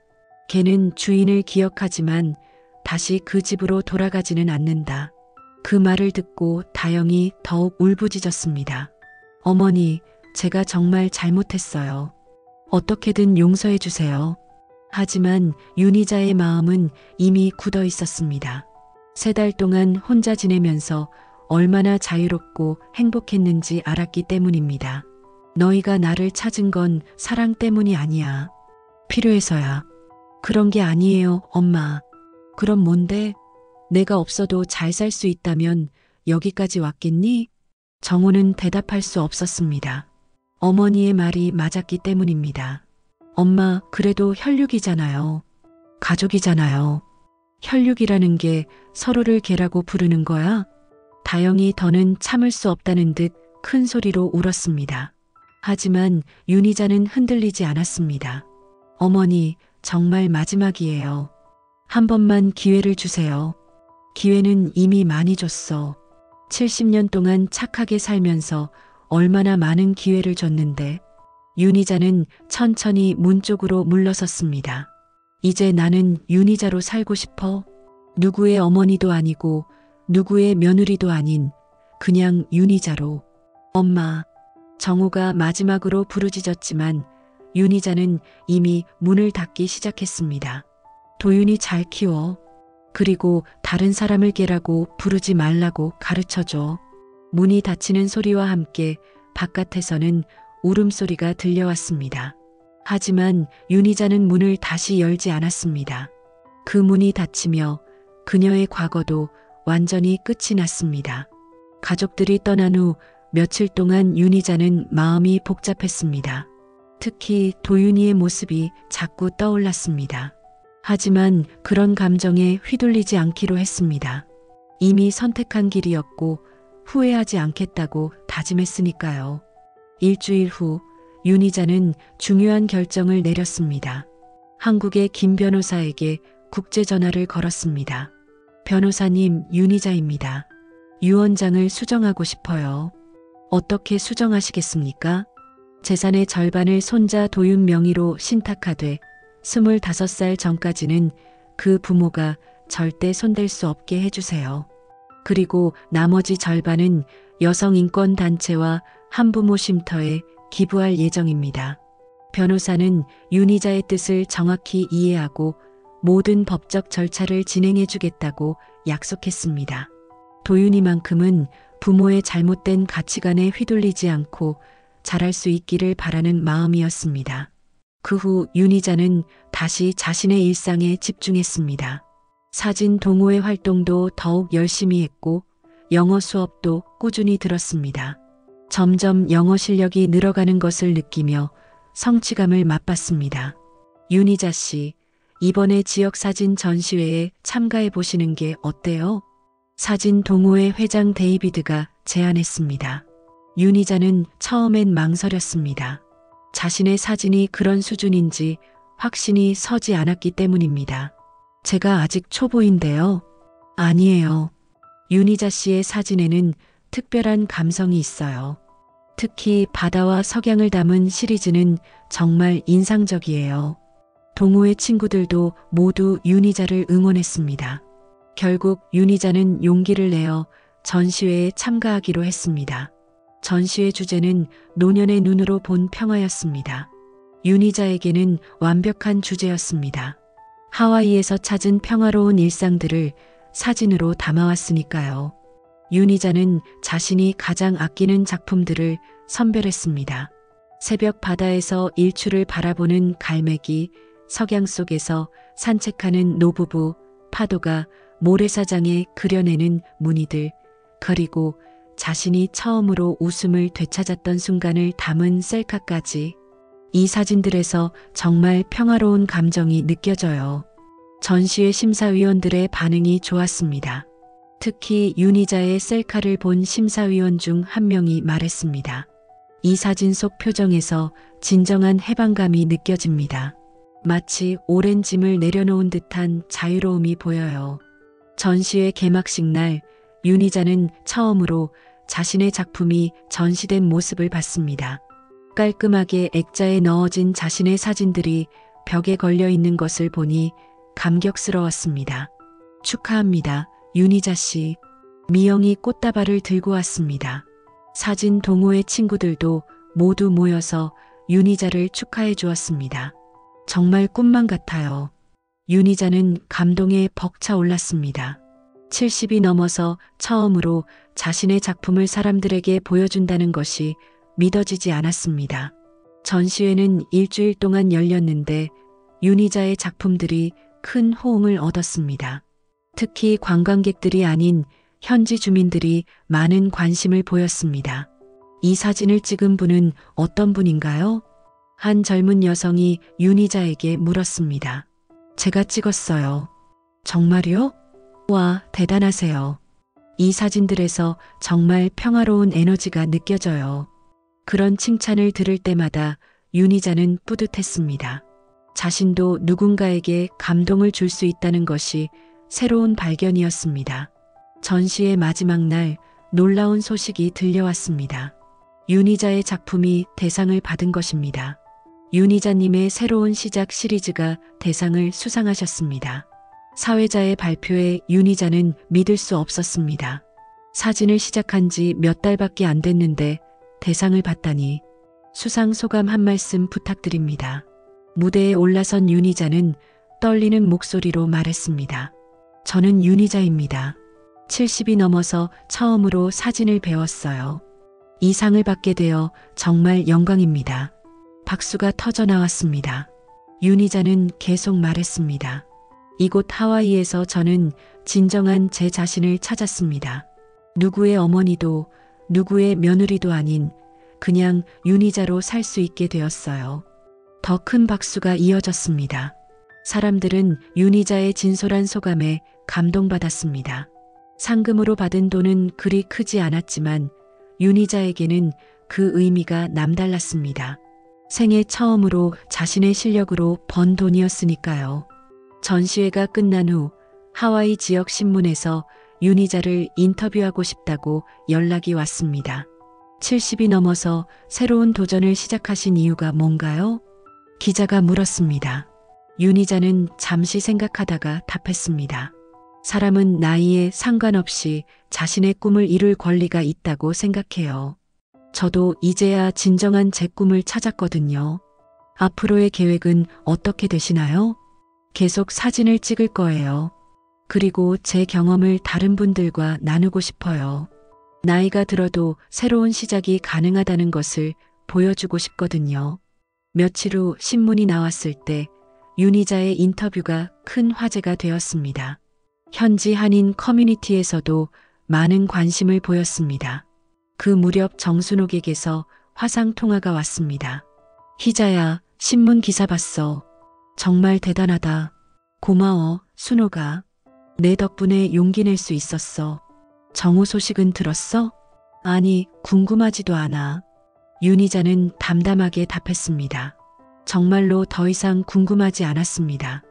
걔는 주인을 기억하지만 다시 그 집으로 돌아가지는 않는다. 그 말을 듣고 다영이 더욱 울부짖었습니다. 어머니, 제가 정말 잘못했어요. 어떻게든 용서해 주세요. 하지만 윤희자의 마음은 이미 굳어 있었습니다. 3달 동안 혼자 지내면서 얼마나 자유롭고 행복했는지 알았기 때문입니다. 너희가 나를 찾은 건 사랑 때문이 아니야. 필요해서야. 그런 게 아니에요, 엄마. 그럼 뭔데? 내가 없어도 잘 살 수 있다면 여기까지 왔겠니? 정호는 대답할 수 없었습니다. 어머니의 말이 맞았기 때문입니다. 엄마, 그래도 혈육이잖아요. 가족이잖아요. 혈육이라는 게 서로를 개라고 부르는 거야? 다영이 더는 참을 수 없다는 듯 큰 소리로 울었습니다. 하지만 윤희자는 흔들리지 않았습니다. 어머니, 정말 마지막이에요. 한 번만 기회를 주세요. 기회는 이미 많이 줬어. 70년 동안 착하게 살면서 얼마나 많은 기회를 줬는데. 윤희자는 천천히 문 쪽으로 물러섰습니다. 이제 나는 윤희자로 살고 싶어. 누구의 어머니도 아니고 누구의 며느리도 아닌 그냥 윤희자로. 엄마. 정호가 마지막으로 부르짖었지만 윤희자는 이미 문을 닫기 시작했습니다. 도윤이 잘 키워. 그리고 다른 사람을 개라고 부르지 말라고 가르쳐줘. 문이 닫히는 소리와 함께 바깥에서는 울음소리가 들려왔습니다. 하지만 윤희자는 문을 다시 열지 않았습니다. 그 문이 닫히며 그녀의 과거도 완전히 끝이 났습니다. 가족들이 떠난 후 며칠 동안 윤희자는 마음이 복잡했습니다. 특히 도윤이의 모습이 자꾸 떠올랐습니다. 하지만 그런 감정에 휘둘리지 않기로 했습니다. 이미 선택한 길이었고 후회하지 않겠다고 다짐했으니까요. 일주일 후 윤희자는 중요한 결정을 내렸습니다. 한국의 김 변호사에게 국제 전화를 걸었습니다. 변호사님, 윤희자입니다. 유언장을 수정하고 싶어요. 어떻게 수정하시겠습니까? 재산의 절반을 손자 도윤 명의로 신탁하되 25살 전까지는 그 부모가 절대 손댈 수 없게 해주세요. 그리고 나머지 절반은 여성인권단체와 한부모 쉼터에 기부할 예정입니다. 변호사는 윤희자의 뜻을 정확히 이해하고 모든 법적 절차를 진행해 주겠다고 약속했습니다. 도윤이만큼은 부모의 잘못된 가치관에 휘둘리지 않고 자랄 수 있기를 바라는 마음이었습니다. 그 후 윤희자는 다시 자신의 일상에 집중했습니다. 사진 동호회 활동도 더욱 열심히 했고 영어 수업도 꾸준히 들었습니다. 점점 영어 실력이 늘어가는 것을 느끼며 성취감을 맛봤습니다. 윤희자 씨, 이번에 지역 사진 전시회에 참가해 보시는 게 어때요? 사진 동호회 회장 데이비드가 제안했습니다. 윤희자는 처음엔 망설였습니다. 자신의 사진이 그런 수준인지 확신이 서지 않았기 때문입니다. 제가 아직 초보인데요. 아니에요. 윤희자 씨의 사진에는 특별한 감성이 있어요. 특히 바다와 석양을 담은 시리즈는 정말 인상적이에요. 동호회 친구들도 모두 윤희자를 응원했습니다. 결국 윤희자는 용기를 내어 전시회에 참가하기로 했습니다. 전시회 주제는 노년의 눈으로 본 평화였습니다. 윤희자에게는 완벽한 주제였습니다. 하와이에서 찾은 평화로운 일상들을 사진으로 담아왔으니까요. 윤희자는 자신이 가장 아끼는 작품들을 선별했습니다. 새벽 바다에서 일출을 바라보는 갈매기, 석양 속에서 산책하는 노부부, 파도가 모래사장에 그려내는 무늬들, 그리고 자신이 처음으로 웃음을 되찾았던 순간을 담은 셀카까지. 이 사진들에서 정말 평화로운 감정이 느껴져요. 전시회 심사위원들의 반응이 좋았습니다. 특히 윤희자의 셀카를 본 심사위원 중 한 명이 말했습니다. 이 사진 속 표정에서 진정한 해방감이 느껴집니다. 마치 오랜 짐을 내려놓은 듯한 자유로움이 보여요. 전시회 개막식 날 윤희자는 처음으로 자신의 작품이 전시된 모습을 봤습니다. 깔끔하게 액자에 넣어진 자신의 사진들이 벽에 걸려 있는 것을 보니 감격스러웠습니다. 축하합니다, 윤희자 씨. 미영이 꽃다발을 들고 왔습니다. 사진 동호회 친구들도 모두 모여서 윤희자를 축하해 주었습니다. 정말 꿈만 같아요. 윤희자는 감동에 벅차 올랐습니다. 70이 넘어서 처음으로 자신의 작품을 사람들에게 보여준다는 것이 믿어지지 않았습니다. 전시회는 일주일 동안 열렸는데 윤희자의 작품들이 큰 호응을 얻었습니다. 특히 관광객들이 아닌 현지 주민들이 많은 관심을 보였습니다. 이 사진을 찍은 분은 어떤 분인가요? 한 젊은 여성이 윤희자에게 물었습니다. 제가 찍었어요. 정말요? 와, 대단하세요. 이 사진들에서 정말 평화로운 에너지가 느껴져요. 그런 칭찬을 들을 때마다 윤희자는 뿌듯했습니다. 자신도 누군가에게 감동을 줄 수 있다는 것이 새로운 발견이었습니다. 전시의 마지막 날 놀라운 소식이 들려왔습니다. 윤희자의 작품이 대상을 받은 것입니다. 윤희자님의 새로운 시작 시리즈가 대상을 수상하셨습니다. 사회자의 발표에 윤희자는 믿을 수 없었습니다. 사진을 시작한 지 몇 달밖에 안 됐는데 대상을 받다니. 수상 소감 한 말씀 부탁드립니다. 무대에 올라선 윤희자는 떨리는 목소리로 말했습니다. 저는 윤희자입니다. 70이 넘어서 처음으로 사진을 배웠어요. 이 상을 받게 되어 정말 영광입니다. 박수가 터져 나왔습니다. 윤희자는 계속 말했습니다. 이곳 하와이에서 저는 진정한 제 자신을 찾았습니다. 누구의 어머니도 누구의 며느리도 아닌 그냥 윤희자로 살 수 있게 되었어요. 더 큰 박수가 이어졌습니다. 사람들은 윤희자의 진솔한 소감에 감동받았습니다. 상금으로 받은 돈은 그리 크지 않았지만 윤희자에게는 그 의미가 남달랐습니다. 생애 처음으로 자신의 실력으로 번 돈이었으니까요. 전시회가 끝난 후 하와이 지역 신문에서 윤희자를 인터뷰하고 싶다고 연락이 왔습니다. 70이 넘어서 새로운 도전을 시작하신 이유가 뭔가요? 기자가 물었습니다. 윤희자는 잠시 생각하다가 답했습니다. 사람은 나이에 상관없이 자신의 꿈을 이룰 권리가 있다고 생각해요. 저도 이제야 진정한 제 꿈을 찾았거든요. 앞으로의 계획은 어떻게 되시나요? 계속 사진을 찍을 거예요. 그리고 제 경험을 다른 분들과 나누고 싶어요. 나이가 들어도 새로운 시작이 가능하다는 것을 보여주고 싶거든요. 며칠 후 신문이 나왔을 때 윤희자의 인터뷰가 큰 화제가 되었습니다. 현지 한인 커뮤니티에서도 많은 관심을 보였습니다. 그 무렵 정순옥에게서 화상 통화가 왔습니다. 희자야, 신문 기사 봤어. 정말 대단하다. 고마워, 순옥아. 내 덕분에 용기 낼 수 있었어. 정호 소식은 들었어? 아니, 궁금하지도 않아. 윤희자는 담담하게 답했습니다. 정말로 더 이상 궁금하지 않았습니다.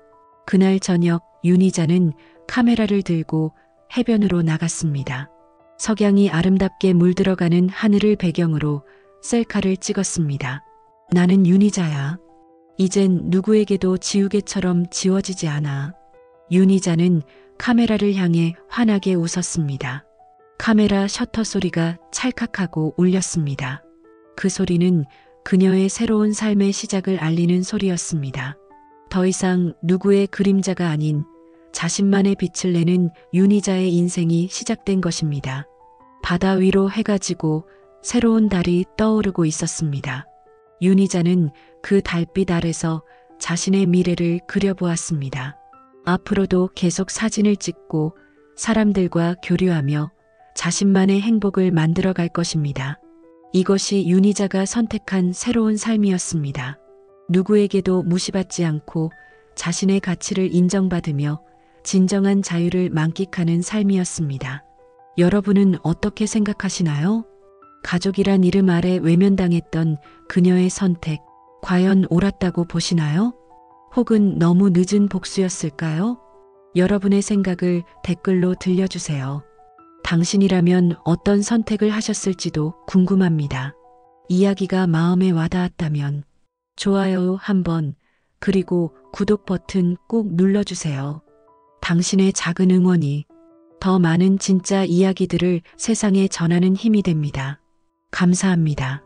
그날 저녁 윤희자는 카메라를 들고 해변으로 나갔습니다. 석양이 아름답게 물들어가는 하늘을 배경으로 셀카를 찍었습니다. 나는 윤희자야. 이젠 누구에게도 지우개처럼 지워지지 않아. 윤희자는 카메라를 향해 환하게 웃었습니다. 카메라 셔터 소리가 찰칵하고 울렸습니다. 그 소리는 그녀의 새로운 삶의 시작을 알리는 소리였습니다. 더 이상 누구의 그림자가 아닌 자신만의 빛을 내는 윤희자의 인생이 시작된 것입니다. 바다 위로 해가 지고 새로운 달이 떠오르고 있었습니다. 윤희자는 그 달빛 아래서 자신의 미래를 그려보았습니다. 앞으로도 계속 사진을 찍고 사람들과 교류하며 자신만의 행복을 만들어 갈 것입니다. 이것이 윤희자가 선택한 새로운 삶이었습니다. 누구에게도 무시받지 않고 자신의 가치를 인정받으며 진정한 자유를 만끽하는 삶이었습니다. 여러분은 어떻게 생각하시나요? 가족이란 이름 아래 외면당했던 그녀의 선택, 과연 옳았다고 보시나요? 혹은 너무 늦은 복수였을까요? 여러분의 생각을 댓글로 들려주세요. 당신이라면 어떤 선택을 하셨을지도 궁금합니다. 이야기가 마음에 와닿았다면 좋아요 한번 그리고 구독 버튼 꼭 눌러주세요. 당신의 작은 응원이 더 많은 진짜 이야기들을 세상에 전하는 힘이 됩니다. 감사합니다.